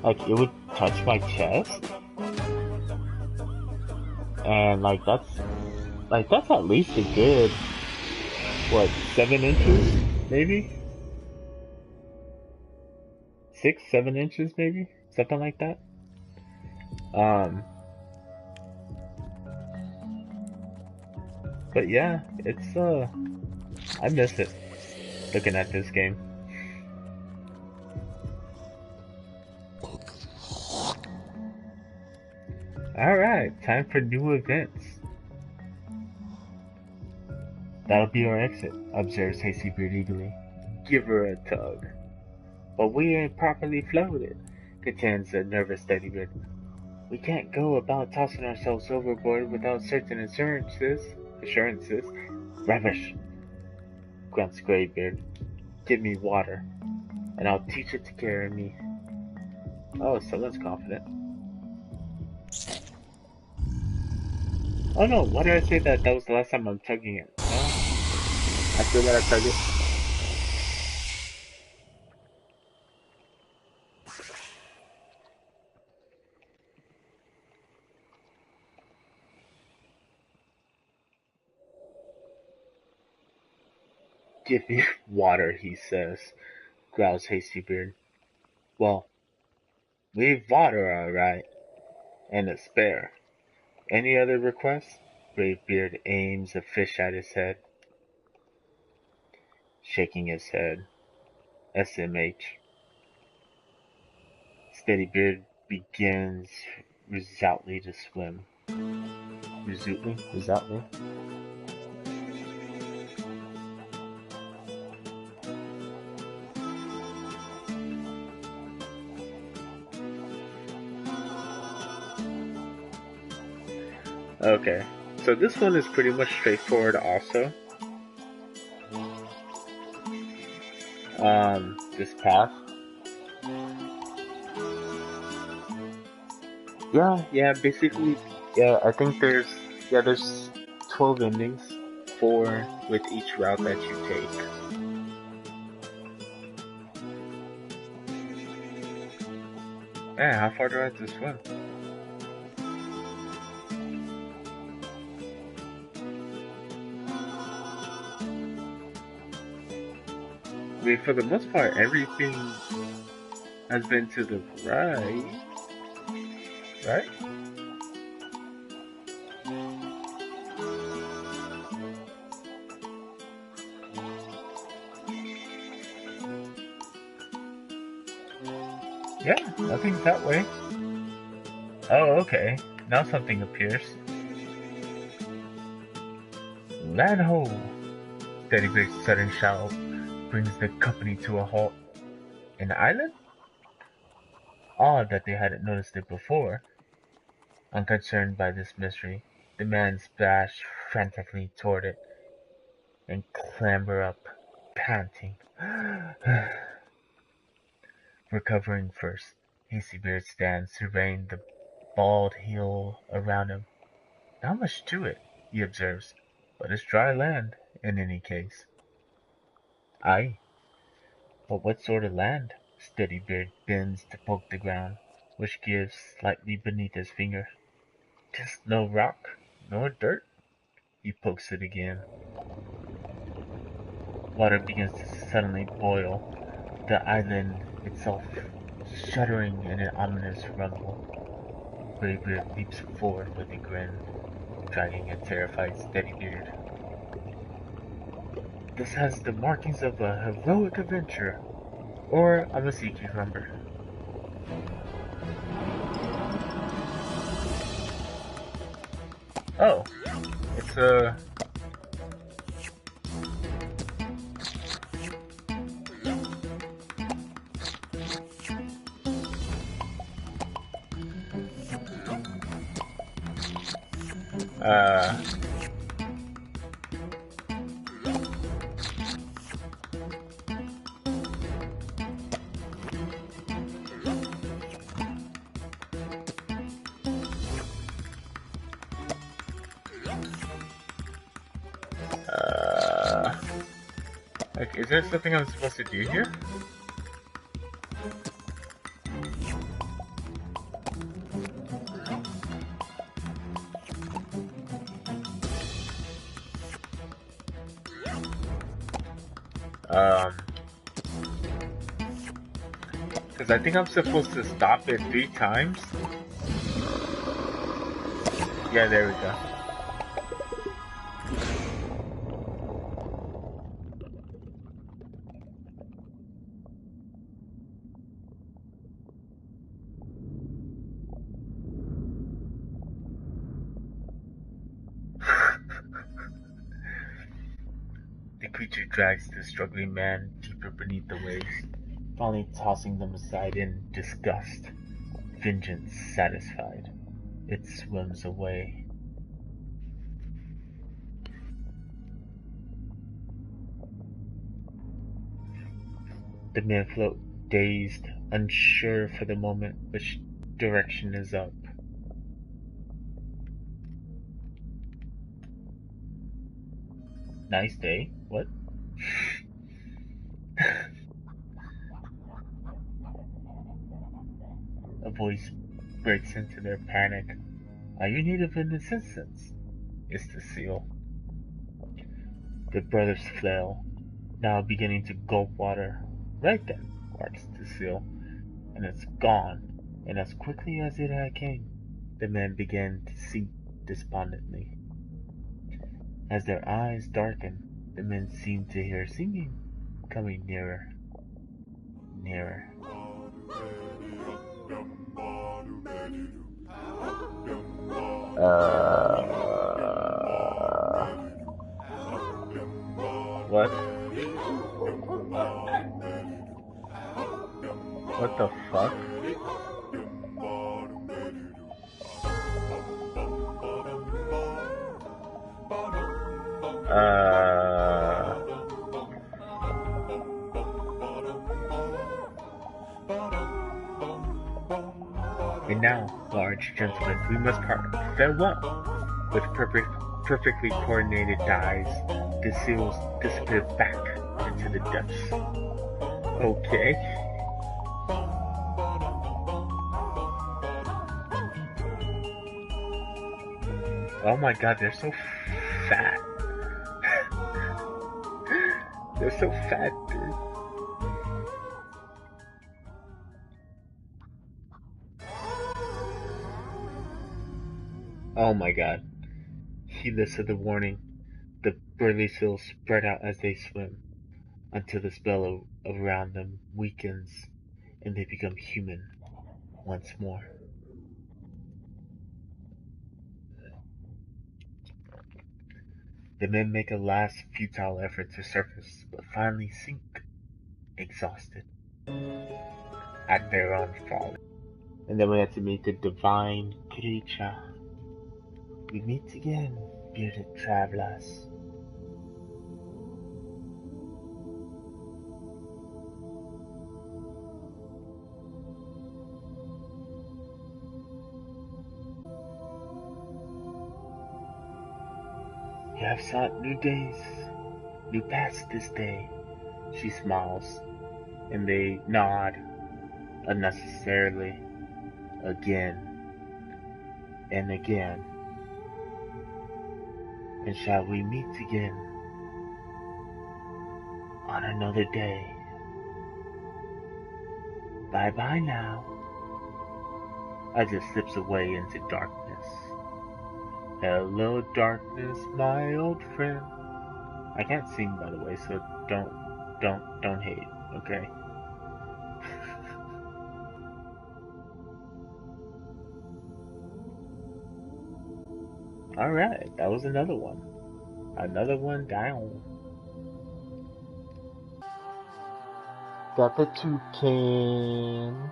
like, it would touch my chest. And, that's at least a good, what, 7 inches, maybe? 6, 7 inches, maybe? Something like that. Um, but yeah, I miss it, looking at this game. Alright, time for new events. That'll be our exit, observes Hasty Beard eagerly. Give her a tug. But we ain't properly floated, contends a nervous Steadybeard. We can't go about tossing ourselves overboard without certain assurances. Rubbish, grunts Greybeard. Give me water, and I'll teach it to carry me. Oh, someone's confident. Oh no, why did I say that? That was the last time I'm tugging it. No? I still gotta tug it. Give me water, he says, growls Hastybeard. Well, Leave water, alright, and a spare. Any other requests? Greybeard aims a fish at his head, shaking his head. SMH. Steadybeard begins resolutely to swim. Resolutely. Okay, so this one is pretty much straightforward also. This path. Yeah, basically, yeah, I think there's 12 endings, 4 with each route that you take. Yeah, how far do I have to swim? I mean, for the most part, everything has been to the right. Right? Yeah, nothing's that way. Oh, okay. Now something appears. Land ho! Steadybeard's sudden shout brings the company to a halt. An island? Odd that they hadn't noticed it before. Unconcerned by this mystery, the men splash frantically toward it and clamber up, panting. Recovering first, Hastybeard stands surveying the bald hill around him. Not much to it, he observes, but it's dry land in any case. Aye, but what sort of land? Steadybeard bends to poke the ground, which gives slightly beneath his finger. Just no rock, nor dirt. He pokes it again. Water begins to suddenly boil, the island itself shuddering in an ominous rumble. Greybeard leaps forward with a grin, dragging a terrified Steadybeard. This has the markings of a heroic adventure, or of a sea cucumber. Oh, it's a... Uh... Like, is there something I'm supposed to do here? Because I think I'm supposed to stop it 3 times. Yeah, there we go. The creature drags the struggling man deeper beneath the waves, finally tossing them aside in disgust. Vengeance satisfied, it swims away. The men float dazed, unsure for the moment which direction is up. Nice day. What? A voice breaks into their panic. Are you native in this instance? It's the seal. The brothers flail, now beginning to gulp water. Right then, barks the seal, and it's gone and as quickly as it had came, the men began to sink despondently. As their eyes darkened, the men seemed to hear singing coming nearer, nearer. What? What the fuck? And now, large gentlemen, we must part. Farewell! With perfectly coordinated dives, the seals disappeared back into the depths. Okay. Oh my god, they're so fat. They're so fat, dude. Oh my god. Heedless of the warning, the burly seals spread out as they swim, until the spell around them weakens and they become human once more. The men make a last futile effort to surface, but finally sink, exhausted, at their own folly. And then we have to meet the divine creature. We meet again, bearded travelers. You have sought new days, new paths this day. She smiles, and they nod unnecessarily again and again. And shall we meet again on another day? Bye bye now. As it slips away into darkness. Hello, darkness, my old friend. I can't sing, by the way, so don't hate, okay? Alright, that was another one. Another one down. Got the toucans.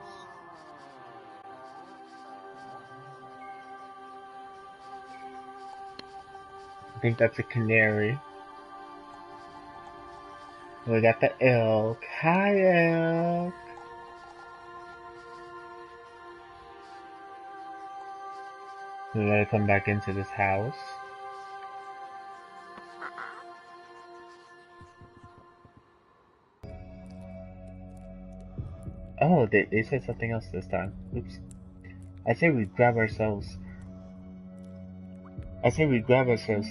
I think that's a canary. We got the elk. Hi, elk. We gotta come back into this house. Oh, they said something else this time. Oops. I say we grab ourselves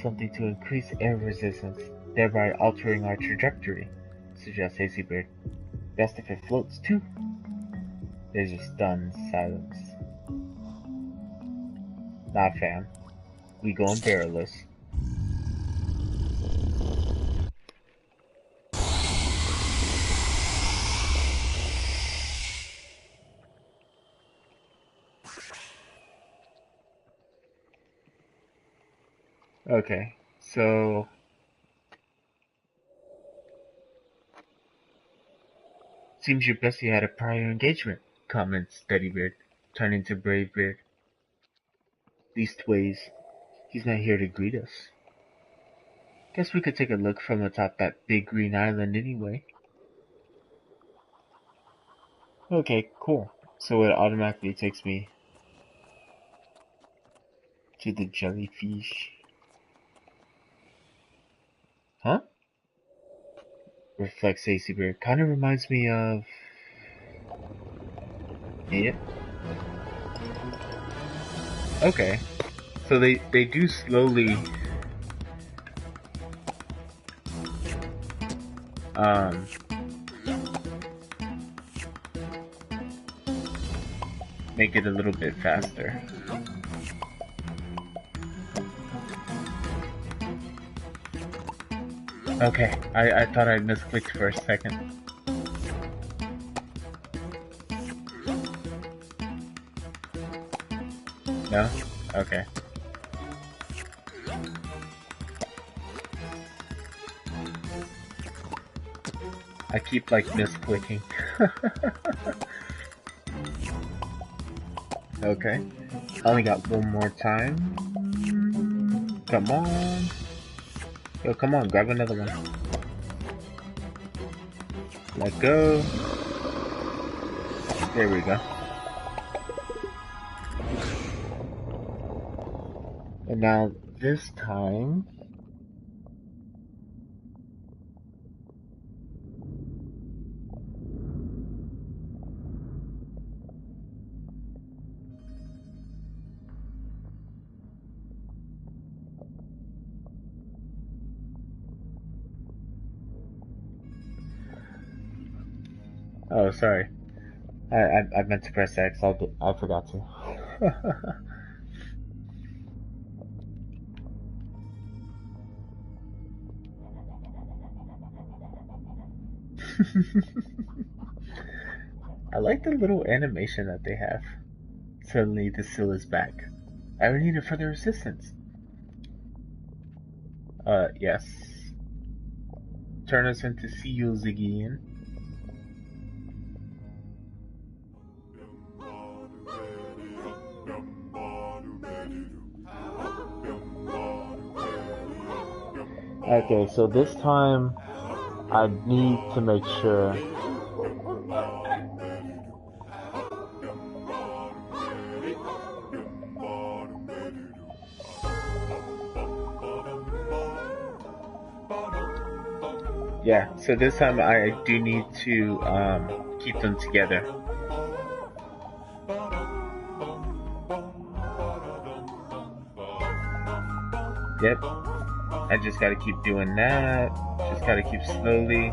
something to increase air resistance, thereby altering our trajectory, suggests Hazybeard. Best if it floats too. There's a stunned silence. Nah, fam. We going barrelless. Okay, so seems your bestie had a prior engagement, comments Steadybeard, turning to Bravebeard. Leastways, he's not here to greet us. Guess we could take a look from atop that big green island anyway. Okay, cool. So it automatically takes me to the jellyfish. Huh? Reflects Hazybeard. Kinda reminds me of... Yeah. Okay. So they do slowly... make it a little bit faster. Okay, I thought I misclicked for a second. No? Okay. I keep like misclicking. Okay. Only got one more time. Come on. Yo, come on, grab another one. Let go. There we go. And now this time, oh, sorry. I meant to press X. I forgot to. I like the little animation that they have. Suddenly, the seal is back. I would need further assistance. Yes. Turn us into seals again. Okay, so this time I need to make sure. Yeah, so this time I do need to keep them together. Yep. I just gotta keep doing that. Just gotta keep slowly.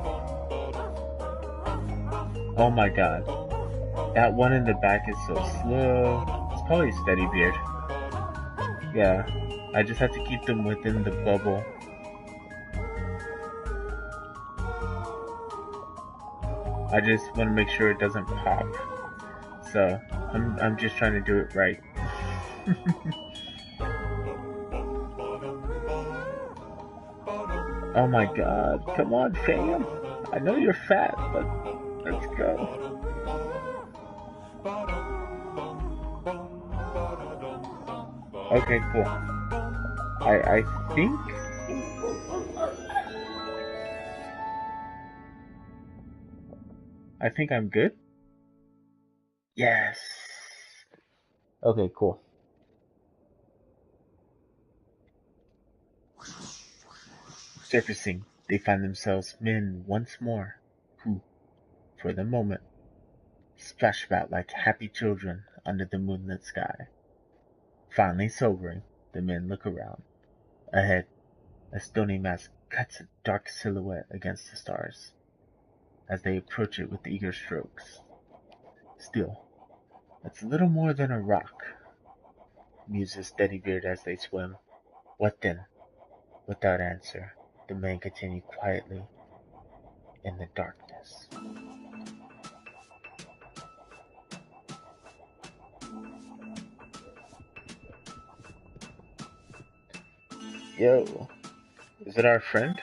Oh my god. That one in the back is so slow. It's probably Steady Beard. Yeah. I just have to keep them within the bubble. I just want to make sure it doesn't pop. So I'm just trying to do it right. Oh my god. Come on, fam. I know you're fat, but let's go. Okay, cool. I think I'm good. Yes. Okay, cool. Surfacing, they find themselves men once more, who, for the moment, splash about like happy children under the moonlit sky. Finally sobering, the men look around. Ahead, a stony mask cuts a dark silhouette against the stars, as they approach it with eager strokes. Still, it's little more than a rock, muses Steadybeard as they swim. What then? Without answer, the men continue quietly in the darkness. Yo, is it our friend?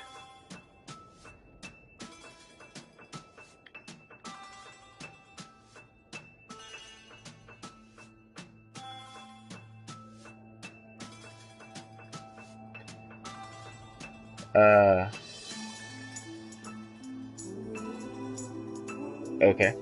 Okay.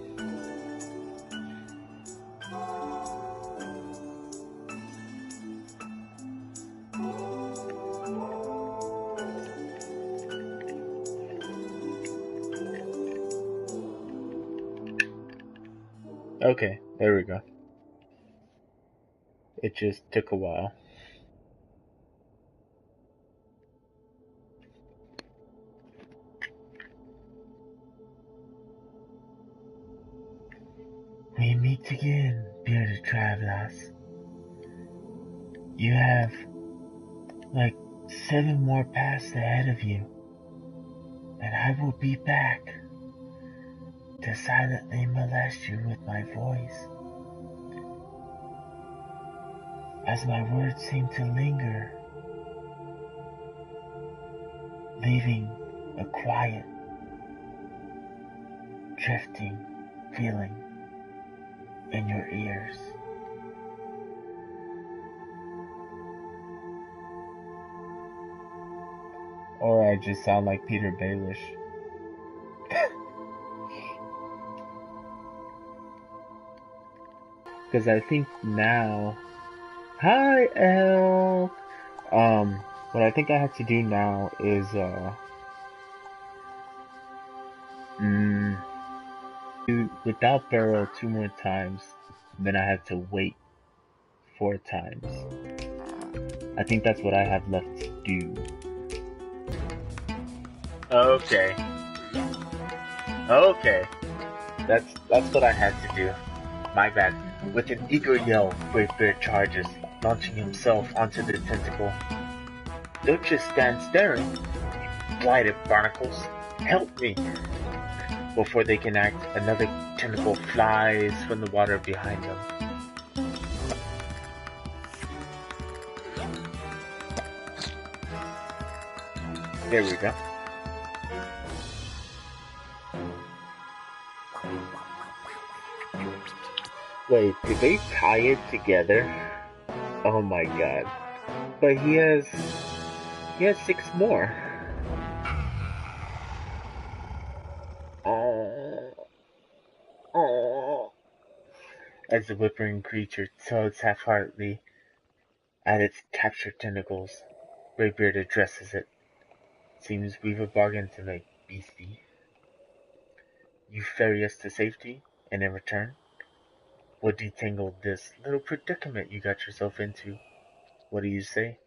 Okay, there we go. It just took a while. We meet again, bearded travelers. You have like 7 more paths ahead of you, and I will be back to silently molest you with my voice, as my words seem to linger, leaving a quiet, drifting feeling in your ears. Or I just sound like Peter Baelish. Because I think now... Hi, Elk! What I think I have to do now is, without Barrow 2 more times, then I have to wait 4 times. I think that's what I have left to do. Okay. That's what I had to do. My bad. With an eager yell, Bravebeard charges, launching himself onto the tentacle. Don't just stand staring, you blighted barnacles. Help me! Before they can act, another tentacle flies from the water behind them. There we go. Wait, did they tie it together? Oh my god. But he has 6 more. Oh. As the whimpering creature tugs half-heartedly at its captured tentacles, Greybeard addresses it. Seems we've a bargain to make, beastie. You ferry us to safety, and in return, we'll detangle this little predicament you got yourself into. What do you say?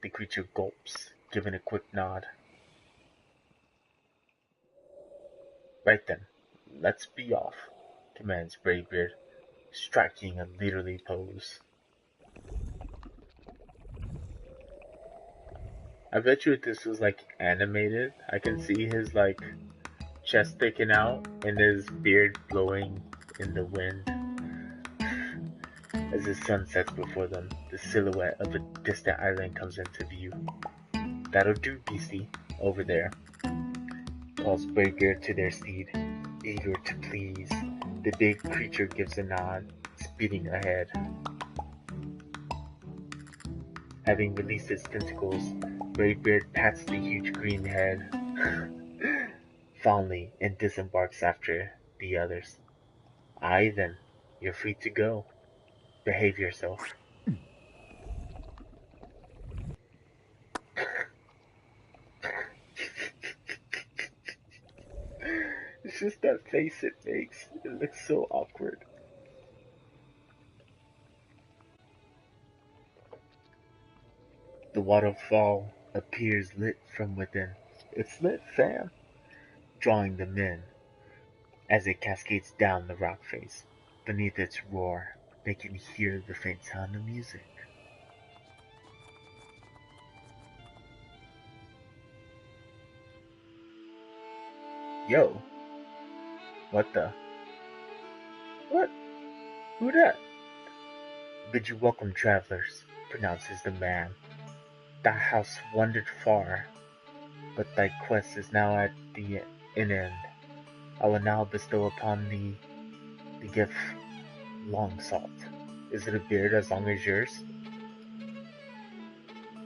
The creature gulps, giving a quick nod. Right then, let's be off, commands Greybeard, striking a leaderly pose. I bet you if this was like animated, I can see his like chest sticking out and his beard blowing in the wind. As the sun sets before them, the silhouette of a distant island comes into view. That'll do, beastie, over there, calls Greybeard to their steed, eager to please. The big creature gives a nod, speeding ahead. Having released its tentacles, Greybeard pats the huge green head fondly and disembarks after the others. Aye then, you're free to go. Behave yourself. It's just that face it makes. It looks so awkward. The waterfall appears lit from within. It's lit, fam, drawing them in as it cascades down the rock face. Beneath its roar, they can hear the faint sound of music. Yo, what the? What? Who that? Bid you welcome, travelers, pronounces the man. Thy house wandered far, but thy quest is now at an end. I will now bestow upon thee the gift long sought. Is it a beard as long as yours?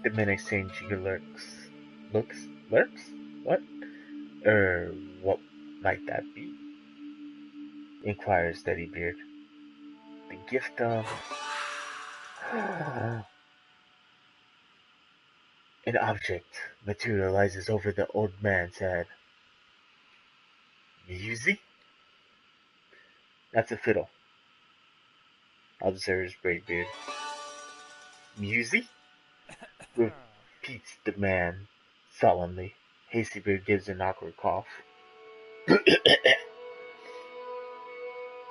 The men exchange eager looks? Lurks? What? What might that be? Inquires Steadybeard. The gift of... An object materializes over the old man's head. Music? That's a fiddle, observes Braidbeard. Music? Repeats the man solemnly. Hastybeard gives an awkward cough.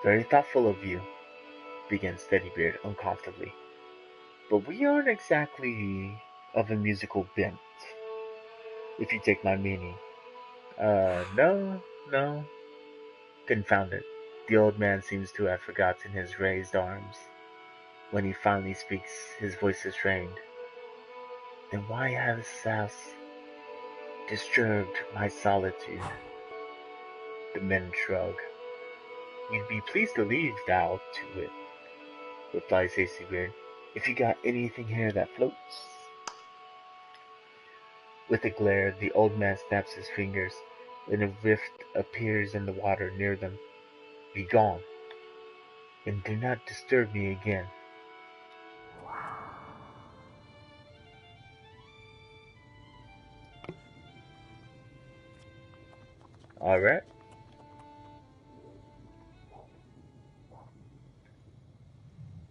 Very thoughtful of you. begins Steadybeard uncomfortably. But we aren't exactly of a musical bent, if you take my meaning. No, no. Confound it. The old man seems to have forgotten his raised arms. When he finally speaks, his voice is strained. Then why has Sass disturbed my solitude? The men shrug. We'd be pleased to leave thou to it, replies Hasty-Beard, if you got anything here that floats. With a glare, the old man snaps his fingers, and a rift appears in the water near them. Be gone, and do not disturb me again. Alright.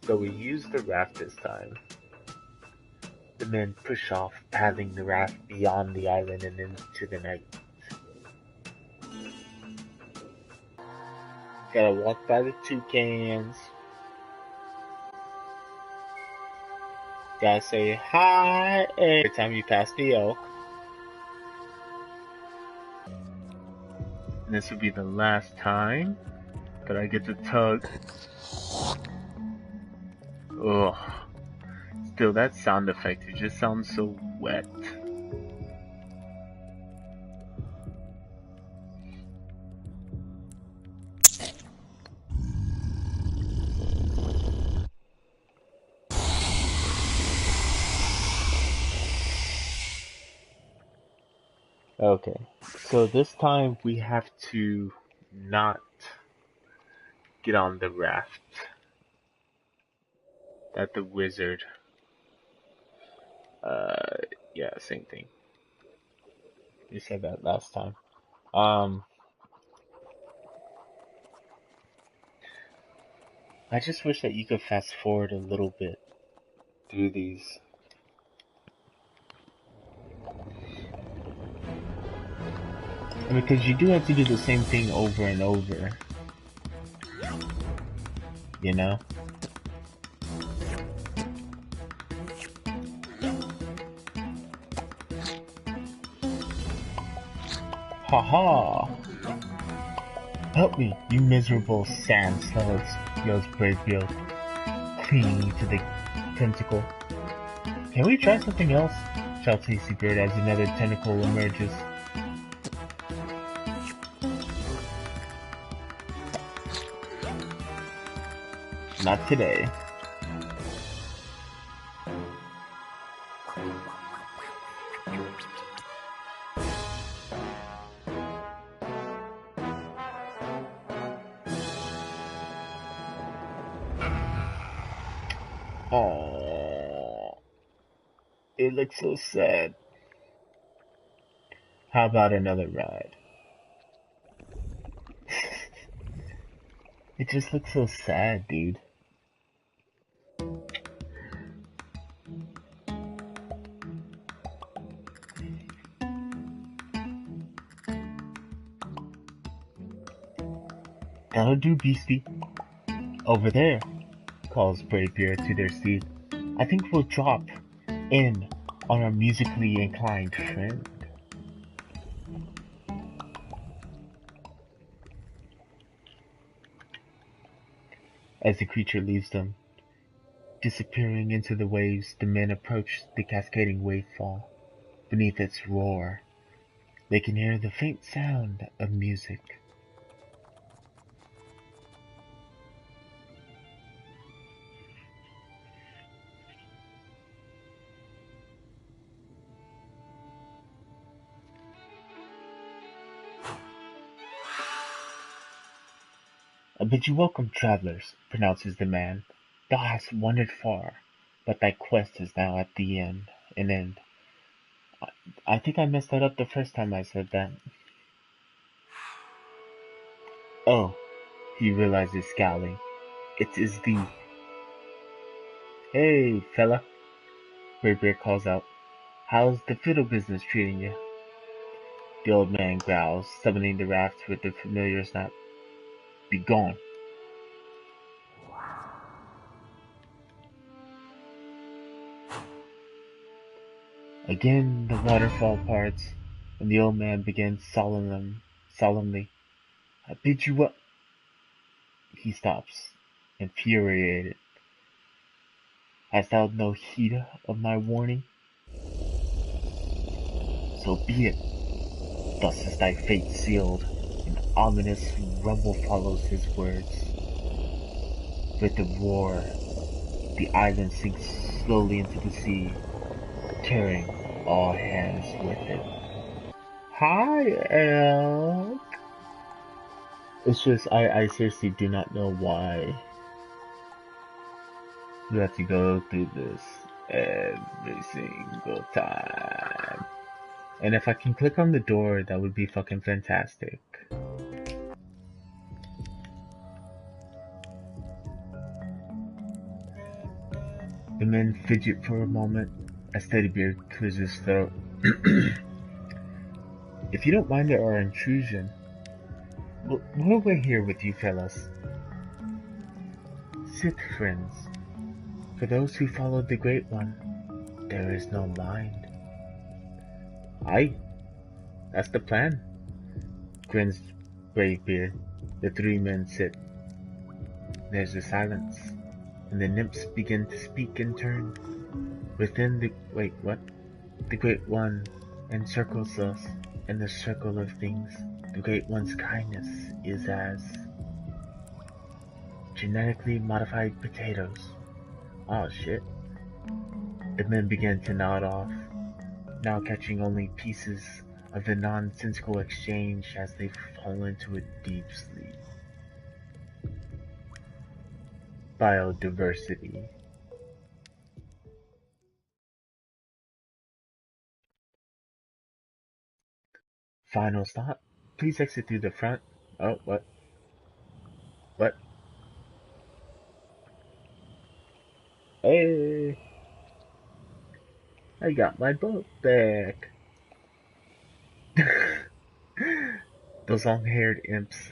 So we use the raft this time. The men push off, paddling the raft beyond the island and into the night. Gotta walk by the toucans. Gotta say hi every time you pass the elk. And this will be the last time that I get to tug. Ugh. Still, that sound effect, it just sounds so wet. Okay, so this time we have to not get on the raft that the wizard, yeah, same thing. You said that last time. I just wish that you could fast forward a little bit through these. Because you do have to do the same thing over and over. You know? Haha! Help me, you miserable sand slugs, yells Bravebeard, clinging to the tentacle. Can we try something else? Shouts Hasty-Beard as another tentacle emerges. Not today. Aww. It looks so sad. How about another ride? It just looks so sad, dude. That'll do, beastie. Over there, calls Bravebeard to their steed. I think we'll drop in on our musically inclined friend. As the creature leaves them, disappearing into the waves, the men approach the cascading wavefall. Beneath its roar, they can hear the faint sound of music. I bid you welcome, travelers, pronounces the man. Thou hast wandered far, but thy quest is now at the end. An end. I think I messed that up the first time I said that. Oh, he realizes, scowling. It is thee. Hey, fella, Bravebeard calls out. How's the fiddle business treating you? The old man growls, summoning the raft with the familiar snap. Be gone. Again the waterfall parts, and the old man begins solemnly, I bid you up. He stops, infuriated. Hast thou no heed of my warning? So be it. Thus is thy fate sealed. An ominous rumble follows his words. With a roar, the island sinks slowly into the sea, carrying all hands with it. Hi, Elk. It's just, I seriously do not know why we have to go through this every single time. And if I can click on the door, that would be fucking fantastic. The men fidget for a moment as Teddybear clears his throat. If you don't mind our intrusion, we'll wait here with you fellas. Sit, friends. For those who followed the Great One, there is no mind. Aye, that's the plan, grins Bravebeard. The three men sit. There's a silence, and the nymphs begin to speak in turn. Within the... wait, what? The Great One encircles us in the circle of things. The Great One's kindness is as genetically modified potatoes. Oh shit. The men begin to nod off, now catching only pieces of the nonsensical exchange as they fall into a deep sleep. Biodiversity. Final stop. Please exit through the front. Oh, what? What? Hey! I got my boat back! Those long-haired imps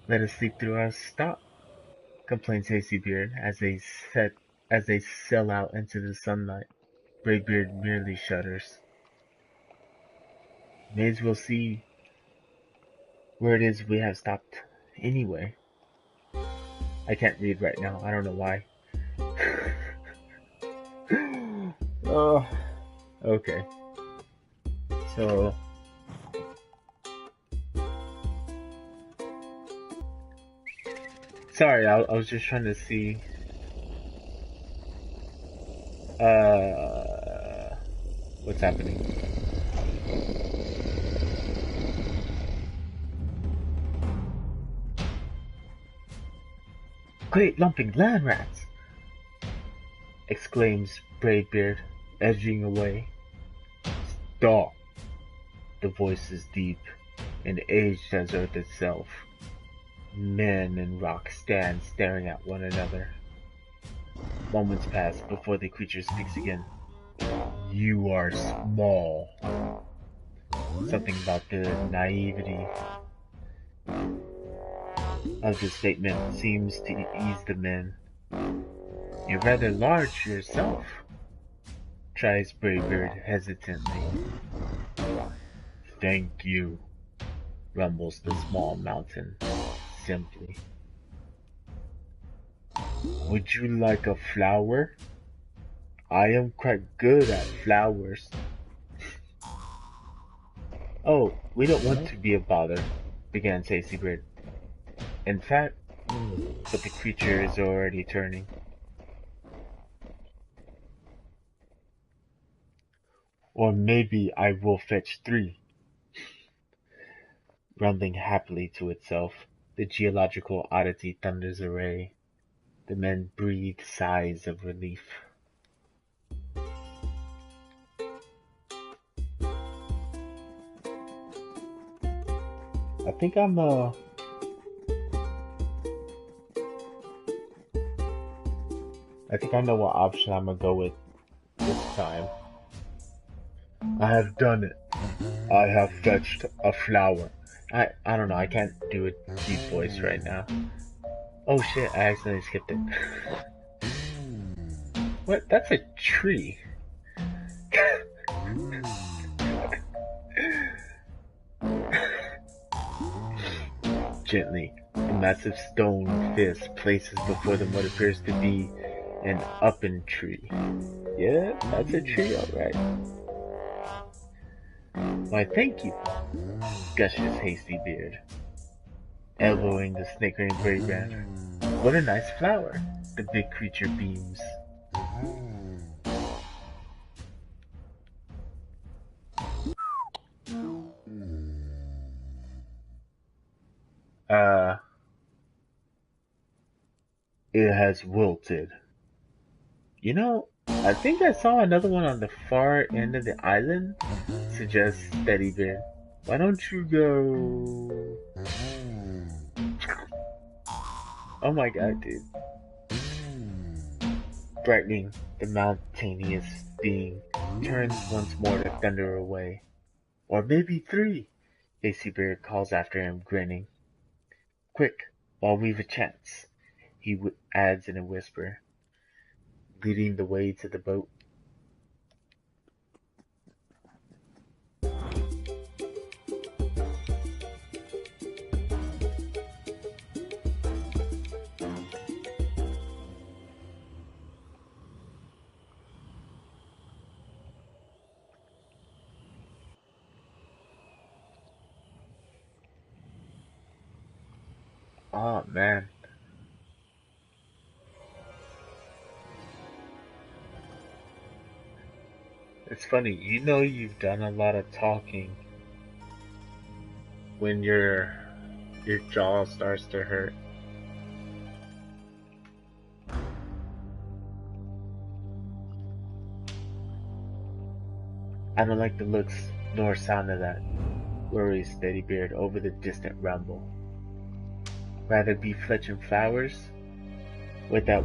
let us sleep through our stop, complains Hazybeard as they sail out into the sunlight. Bravebeard merely shudders. May as well see where it is we have stopped anyway. I can't read right now, I don't know why. Oh, okay. So, sorry, I was just trying to see. What's happening? Great lumping land rats! Exclaims Bravebeard, edging away. Stop! The voice is deep and aged as earth itself. Men and rock stand staring at one another. Moments pass before the creature speaks again. You are small. Something about the naivety of the statement seems to ease the men. You're rather large yourself, tries Bravebeard hesitantly. Thank you, rumbles the small mountain simply. Would you like a flower? I am quite good at flowers. Oh, we don't want to be a bother, began Hazybeard. In fact, but the creature is already turning. Or maybe I will fetch 3. Rumbling happily to itself, the geological oddity thunders array. The men breathe sighs of relief. I think I know what option I'm gonna go with this time. I have done it. I have fetched a flower. I don't know, I can't do a deep voice right now. Oh shit, I accidentally skipped it. What? That's a tree. gently. A massive stone fist places before them what appears to be an uppin tree. Yeah, that's a tree, alright. Why, thank you, gushes Hasty Beard, elbowing the snickering Brave Branch. What a nice flower, the big creature beams. It has wilted. You know, I think I saw another one on the far end of the island, suggests Steadybeard. Why don't you go... Oh my god, dude. Brightening, the mountainous being turns once more to thunder away. Or maybe three, Bear calls after him, grinning. Quick, while we've a chance, he adds in a whisper, leading the way to the boat. Oh man. It's funny, you know you've done a lot of talking when your jaw starts to hurt. I don't like the looks nor sound of that, worries Steadybeard over the distant rumble. Rather be fletching flowers with that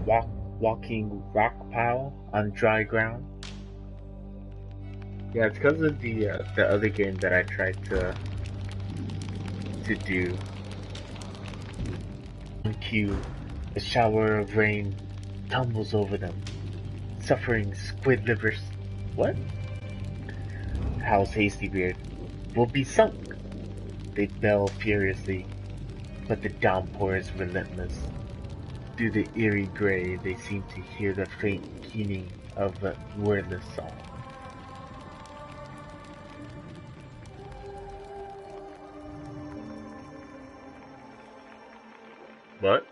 walking rock pile on dry ground. Yeah, it's because of the other game that I tried to do. On cue, a shower of rain tumbles over them, suffering squid livers. What? Howls Hastybeard. We'll be sunk! They bell furiously, but the downpour is relentless. Through the eerie gray, they seem to hear the faint keening of a wordless song. What?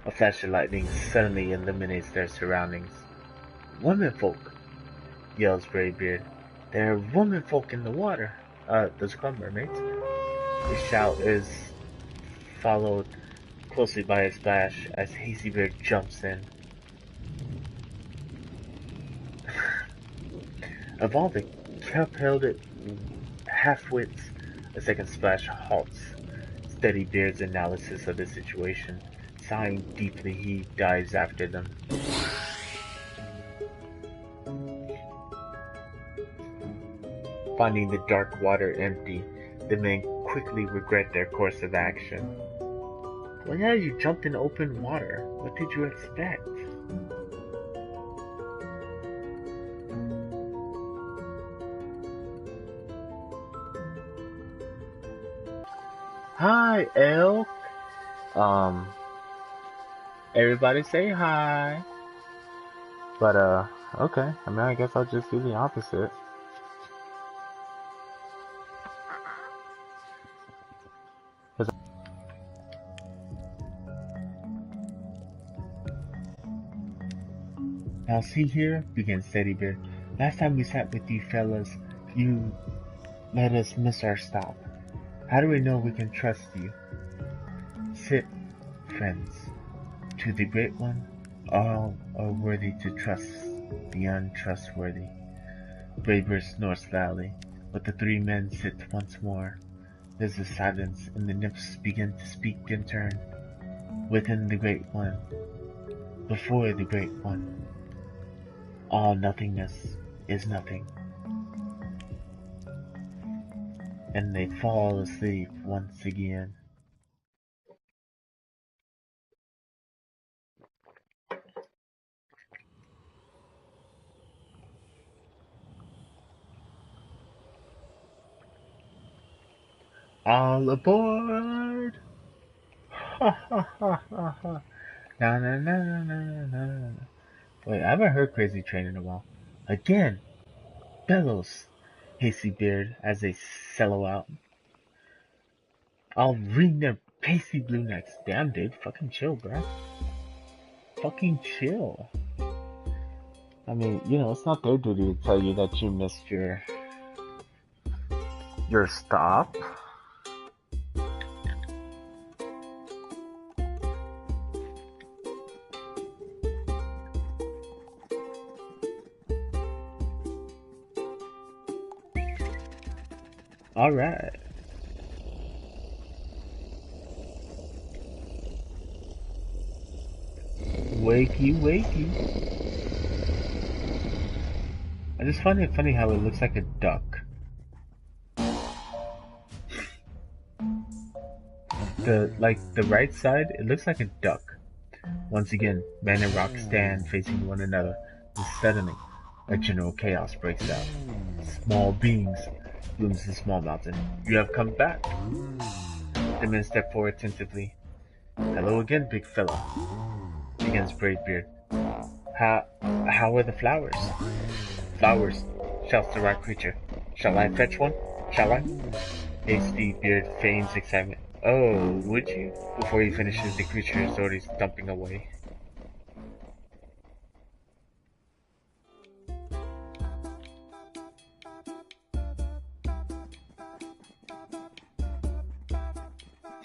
A flash of lightning suddenly illuminates their surroundings. Womenfolk! Yells Greybeard. There are womenfolk in the water. Those are called mermaids. The shout is followed closely by a splash as Hazybeard jumps in. Of all the cup-helded half-wits, a second splash halts Steadybeard's analysis of the situation. Sighing deeply, he dives after them. Finding the dark water empty, the men quickly regret their course of action. Well, yeah, you jumped in open water. What did you expect? Hi, elk. Everybody say hi. But, okay. I mean, I guess I'll just do the opposite. Now see here, begins Steadybeard. Last time we sat with you fellas, you let us miss our stop. How do we know we can trust you? Sit, friends. To the Great One, all are worthy to trust the untrustworthy. Braver snorts loudly, but the three men sit once more. There's a silence, and the nymphs begin to speak in turn. Within the Great One, before the Great One, all nothingness is nothing. and they fall asleep once again. All aboard! Ha ha ha ha ha. Na na na na na na. Wait, I haven't heard Crazy Train in a while. Again! Bellows! Hasty Beard as they cello out. I'll wring their pasty blue necks. Damn, dude. Fucking chill, bro. Fucking chill. I mean, you know, it's not their duty to tell you that you missed your stop. Alright. Wakey, wakey. I just find it funny how it looks like a duck. The right side, it looks like a duck. Once again, man and rock stand facing one another, and suddenly, a general chaos breaks out. Small beings looms the small mountain. You have come back. The men step forward attentively. Hello again, big fella, begins Braidbeard. How are the flowers? Flowers, shouts the rock creature. Shall I fetch one? Shall I? Hasty Beard feigns excitement. Oh, would you? Before he finishes, the creature is already stumping away.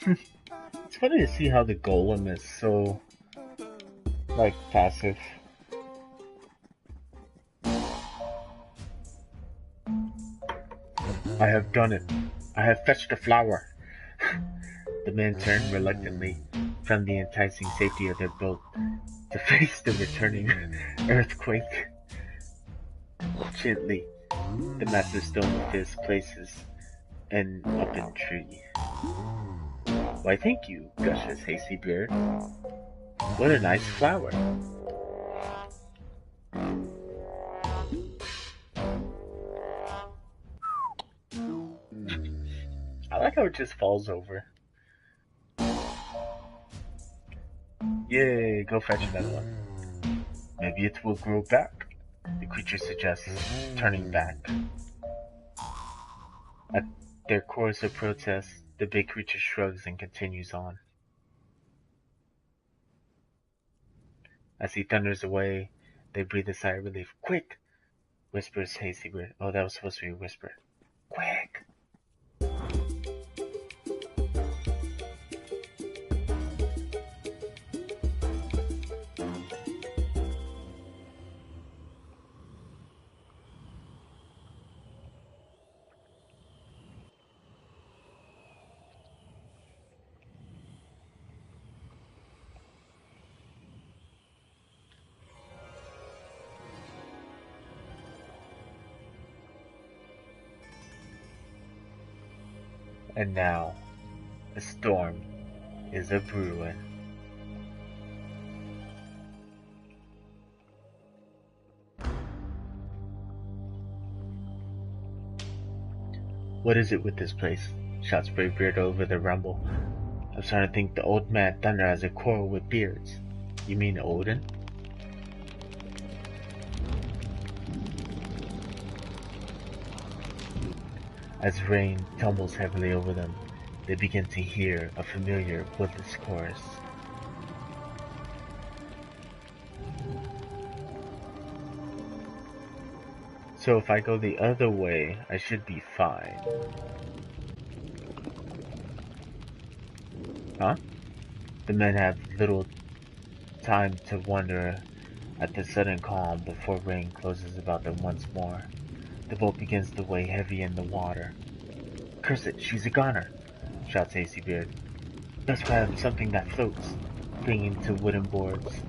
It's funny to see how the golem is so, like, passive. I have done it. I have fetched a flower. The men turn reluctantly from the enticing safety of their boat to face the returning earthquake. Gently, the massive stone fist places an open tree. Why, thank you, gushes Hasty Beard. What a nice flower. I like how it just falls over. Yay, go fetch another one. Maybe it will grow back, the creature suggests, turning back. At their chorus of protest, the big creature shrugs and continues on. As he thunders away, they breathe a sigh of relief. Quick! Whispers Hasty Beard. Oh, that was supposed to be a whisper. Quick! And now, a storm is a-brewing. What is it with this place? Shouts Braidbeard over the rumble. I'm starting to think the old man Thunder has a quarrel with Beards. You mean Odin? As rain tumbles heavily over them, they begin to hear a familiar woodless chorus. So if I go the other way, I should be fine. Huh? The men have little time to wonder at the sudden calm before rain closes about them once more. The boat begins to weigh heavy in the water. Curse it, she's a goner, shouts Hasty Beard. Let's grab something that floats. Clinging to wooden boards,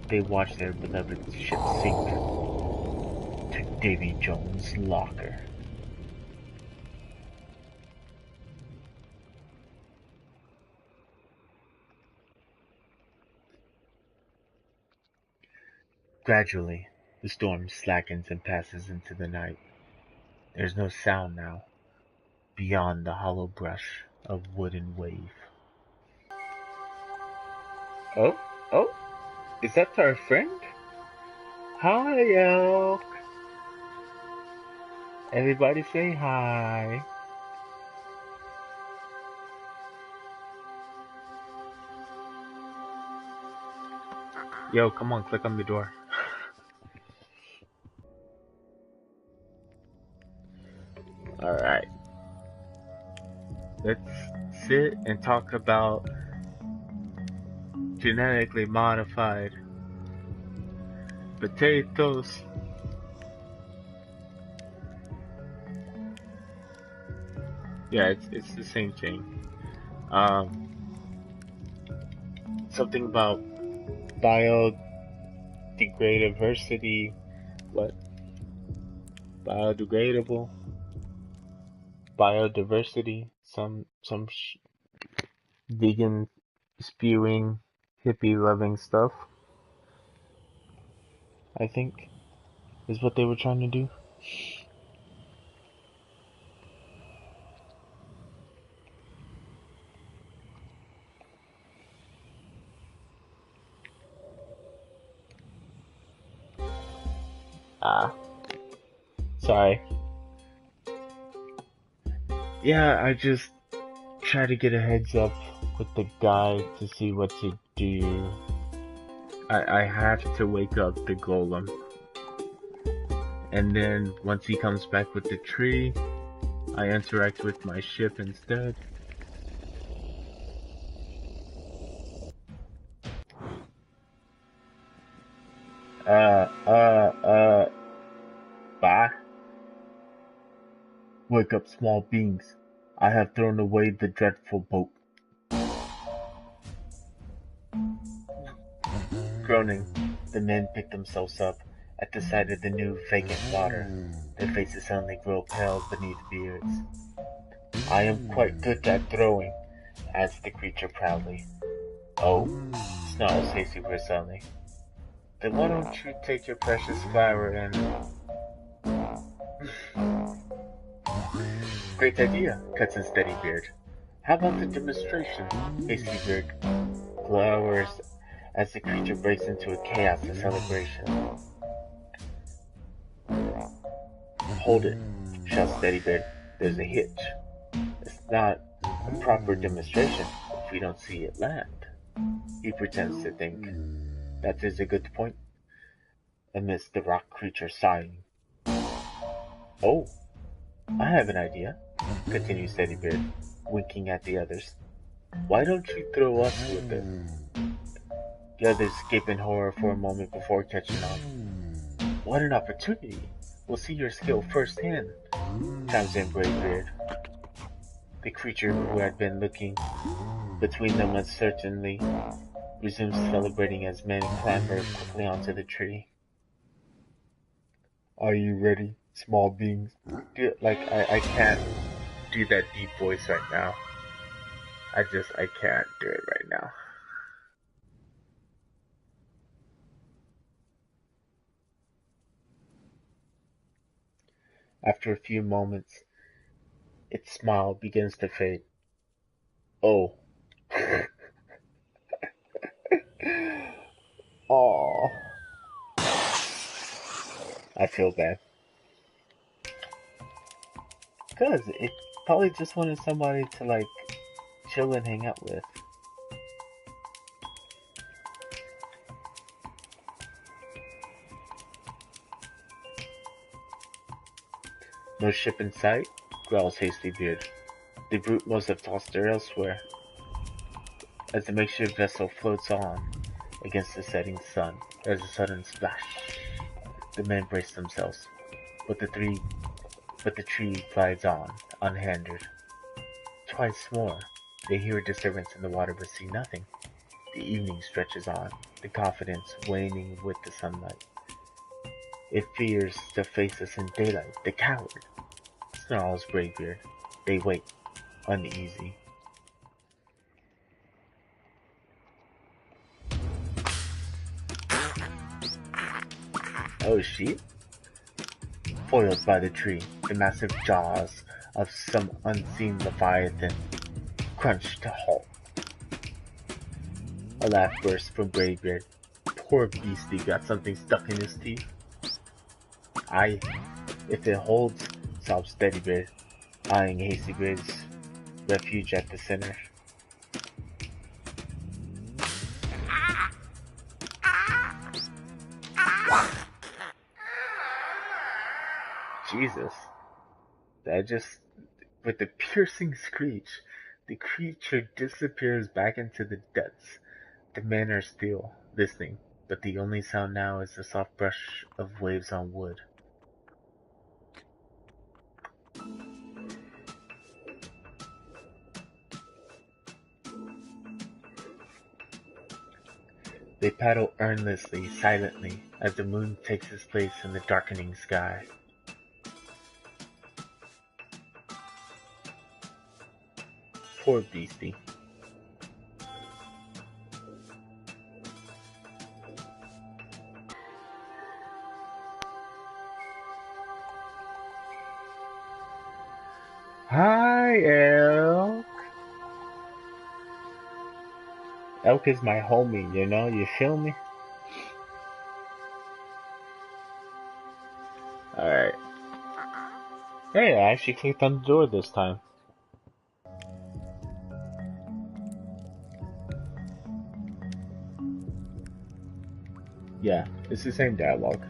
they watch their beloved ship sink to Davy Jones' locker. Gradually, the storm slackens and passes into the night. There's no sound now, beyond the hollow brush of wood and wave. Oh, oh, is that our friend? Hi, Elk. Everybody say hi. Yo, come on, click on the door. Alright. Let's sit and talk about genetically modified potatoes. Yeah, it's the same thing. Um, Something about biodegradability. What? Biodegradable, biodiversity. Some vegan spewing, hippie loving stuff. I think is what they were trying to do. Ah, sorry. Yeah, I just try to get a heads up with the guy to see what to do. I have to wake up the golem. And then once he comes back with the tree, I interact with my ship instead. Uh, uh, uh, Bye. Wake up, small beings. I have thrown away the dreadful boat. Groaning, the men pick themselves up at the sight of the new vacant water. Their faces suddenly grow pale beneath beards. I am quite good at throwing, adds the creature proudly. Oh, snarls Hasty suddenly. Then why don't you take your precious flower and... Great idea, cuts in Steadybeard. How about the demonstration? Hastybeard glowers as the creature breaks into a chaos of celebration. Hold it, shouts Steadybeard. There's a hitch. It's not a proper demonstration if we don't see it land. He pretends to think. That is a good point, admits the rock creature sighing. Oh, I have an idea, continues Steadybeard, winking at the others. Why don't you throw us with it? The others gape in horror for a moment before catching on. What an opportunity! We'll see your skill firsthand, chimes in Greybeard. The creature, who had been looking between them uncertainly, resumes celebrating as men clamber quickly onto the tree. Are you ready, small beings? I can't do that deep voice right now. I can't do it right now. After a few moments, its smile begins to fade. Oh. Aww. I feel bad. Cause it probably just wanted somebody to chill and hang out with. No ship in sight? Growls Hastybeard. The brute must have tossed her elsewhere. As the makeshift vessel floats on against the setting sun, there's a sudden splash. The men brace themselves, but the tree glides on, unhindered. Twice more, they hear a disturbance in the water but see nothing. The evening stretches on, the confidence waning with the sunlight. It fears to face us in daylight, the coward, snarls Greybeard. They wait, uneasy. Oh, sheep? Foiled by the tree, the massive jaws of some unseen leviathan crunched to halt. A laugh burst from Greybeard. Poor beastie got something stuck in his teeth. Aye, if it holds, sobbed Steadybeard, eyeing Hasty Grave's refuge at the center. Jesus, that just, with the piercing screech, the creature disappears back into the depths. The men are still listening, but the only sound now is the soft brush of waves on wood. They paddle earnestly, silently, as the moon takes its place in the darkening sky. Poor beastie. Hi, Elk. Elk is my homie, you know, you feel me? Alright. Hey, I actually clicked on the door this time. Yeah, it's the same dialogue.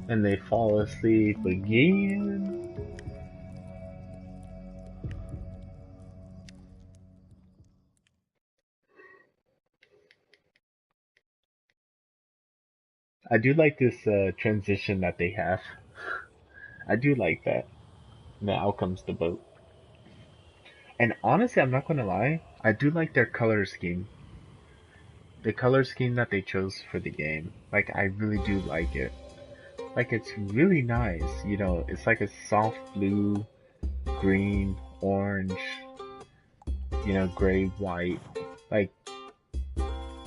And they fall asleep again. I do like this transition that they have. I do like that. Now comes the boat. And honestly, I'm not gonna lie, I do like their color scheme. The color scheme that they chose for the game. Like, I really do like it. Like, it's really nice. You know, it's like a soft blue, green, orange, you know, gray, white. Like,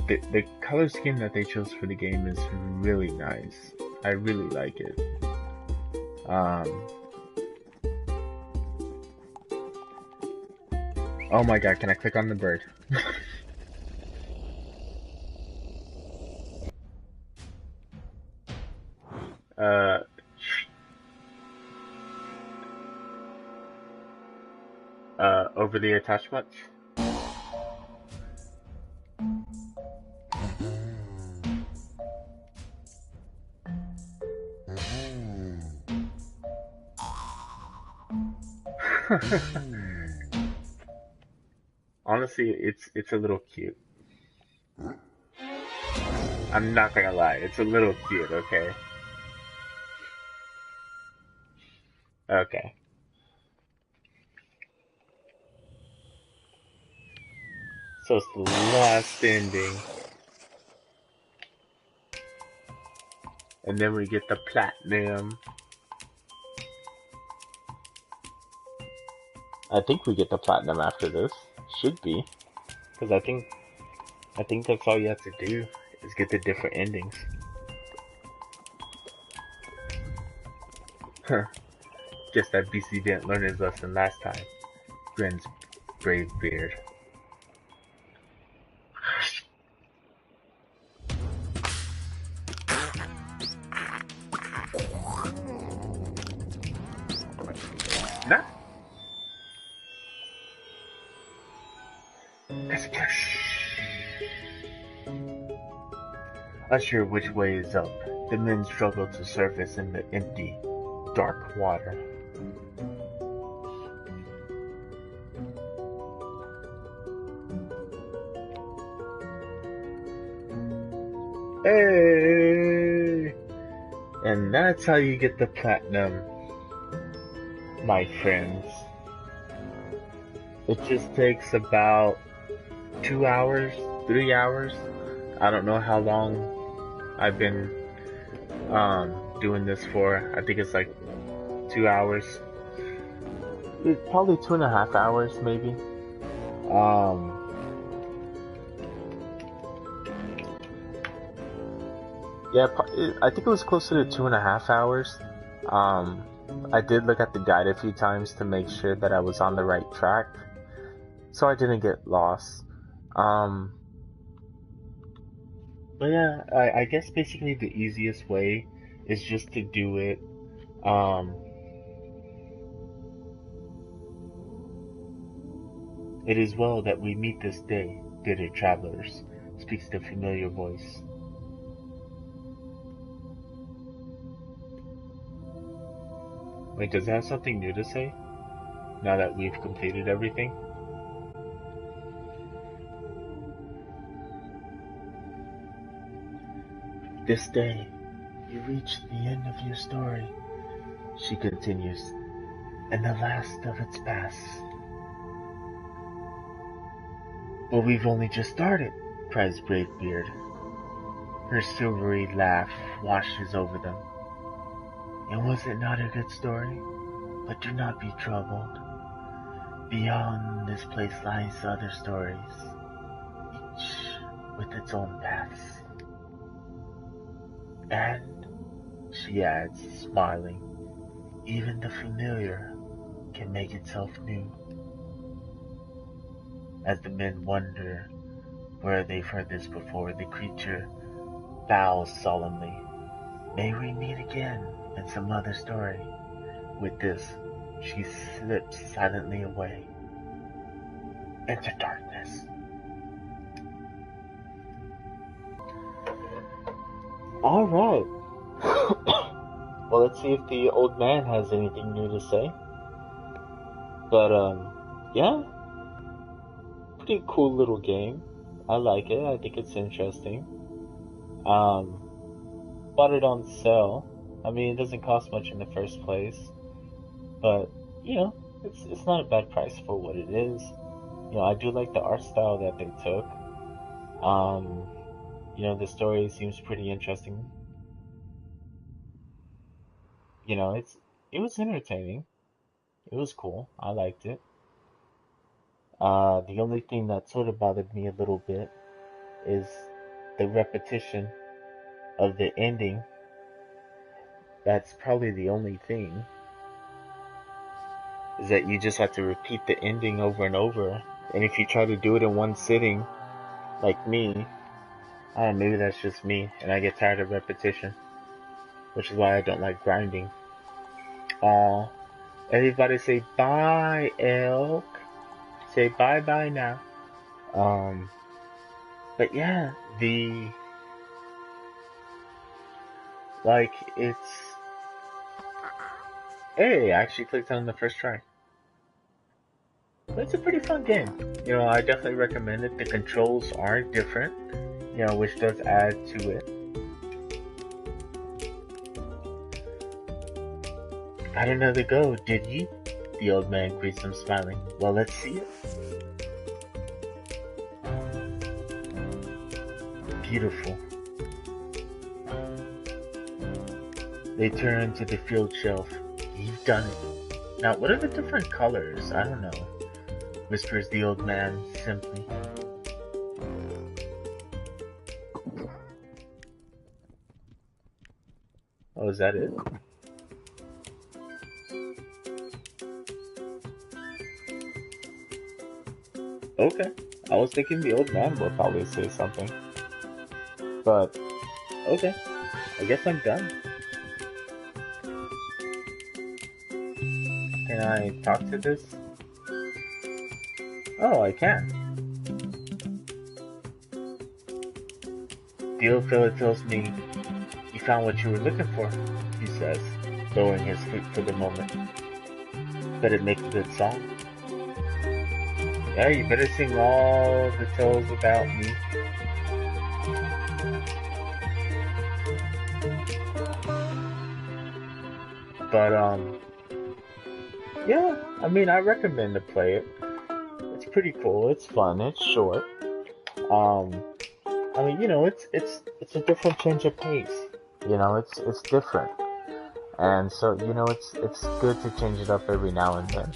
the color scheme that they chose for the game is really nice. I really like it. Oh my god, can I click on the bird? Over the attachments? Honestly, it's a little cute. I'm not gonna lie, it's a little cute, okay? Okay. So it's the last ending. And then we get the platinum. I think we get the platinum after this. Should be. Because I think that's all you have to do is get the different endings. Huh. Just that BC didn't learn his lesson last time. Grins brave beard. Nah. Unsure which way is up, the men struggle to surface in the empty, dark water. Hey! And that's how you get the platinum, my friends. It just takes about 2 hours, 3 hours. I don't know how long I've been doing this for. I think it's like 2 hours. Probably 2.5 hours, maybe. Um, yeah, I think it was closer to 2.5 hours. Um, I did look at the guide a few times to make sure that I was on the right track, so I didn't get lost. Um, But yeah, I guess basically the easiest way is just to do it. Um, it is well that we meet this day, bitter travelers, speaks the familiar voice. Wait, does it have something new to say? Now that we've completed everything? This day, you reach the end of your story, she continues, and the last of its past. But we've only just started, cries Bravebeard. Her silvery laugh washes over them. And was it not a good story? But do not be troubled. Beyond this place lies other stories, each with its own paths. And, she adds, smiling, even the familiar can make itself new. As the men wonder where they've heard this before, the creature bows solemnly. May we meet again in some other story. With this, she slips silently away into darkness. Alright. Well, let's see if the old man has anything new to say. But, yeah. Pretty cool little game. I like it. I think it's interesting. Bought it on sale. I mean, it doesn't cost much in the first place. But, it's not a bad price for what it is. I do like the art style that they took. The story seems pretty interesting. It was entertaining. It was cool. I liked it. The only thing that sort of bothered me a little bit is the repetition of the ending. That's probably the only thing. Is that you just have to repeat the ending over and over. And if you try to do it in one sitting, like me, I don't know, maybe that's just me, and I get tired of repetition. Which is why I don't like grinding. Everybody say bye, elk. Say bye now. But yeah, it's, hey, I actually clicked on the first try. But it's a pretty fun game. I definitely recommend it. The controls are different, which does add to it. Got another go, did ye? The old man greets them smiling. Well, let's see it. Beautiful. They turn to the field shelf. You've done it. Now, what are the different colors? I don't know, whispers the old man simply. Oh, is that it? Okay. I was thinking the old man will probably say something. But, okay. I guess I'm done. Can I talk to this? Oh, I can. The old fella tells me you found what you were looking for, he says, lowering his flute for the moment. Bet it makes a good song. Yeah, you better sing all the tales about me. But, yeah, I mean, I recommend to play it. It's pretty cool, it's fun, it's short. I mean, it's a different change of pace. It's different. And so, it's good to change it up every now and then.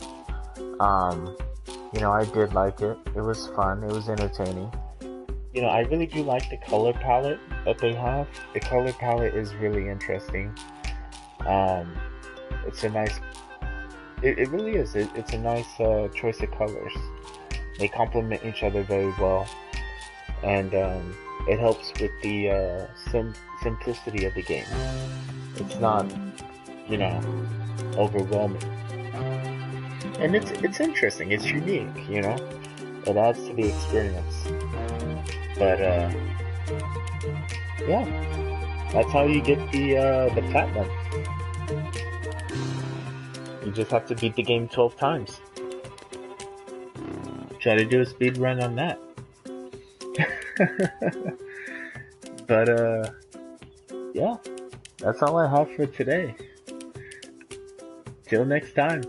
Um, I did like it. It was fun. It was entertaining. I really do like the color palette that they have. The color palette is really interesting. Um, it's a nice. It really is. It's a nice choice of colors. They complement each other very well, and it helps with the simplicity of the game. It's not, you know, overwhelming, and it's interesting. It's unique. It adds to the experience. But yeah, that's how you get the platinum. You just have to beat the game 12 times. Try to do a speed run on that. But yeah, that's all I have for today. Till next time.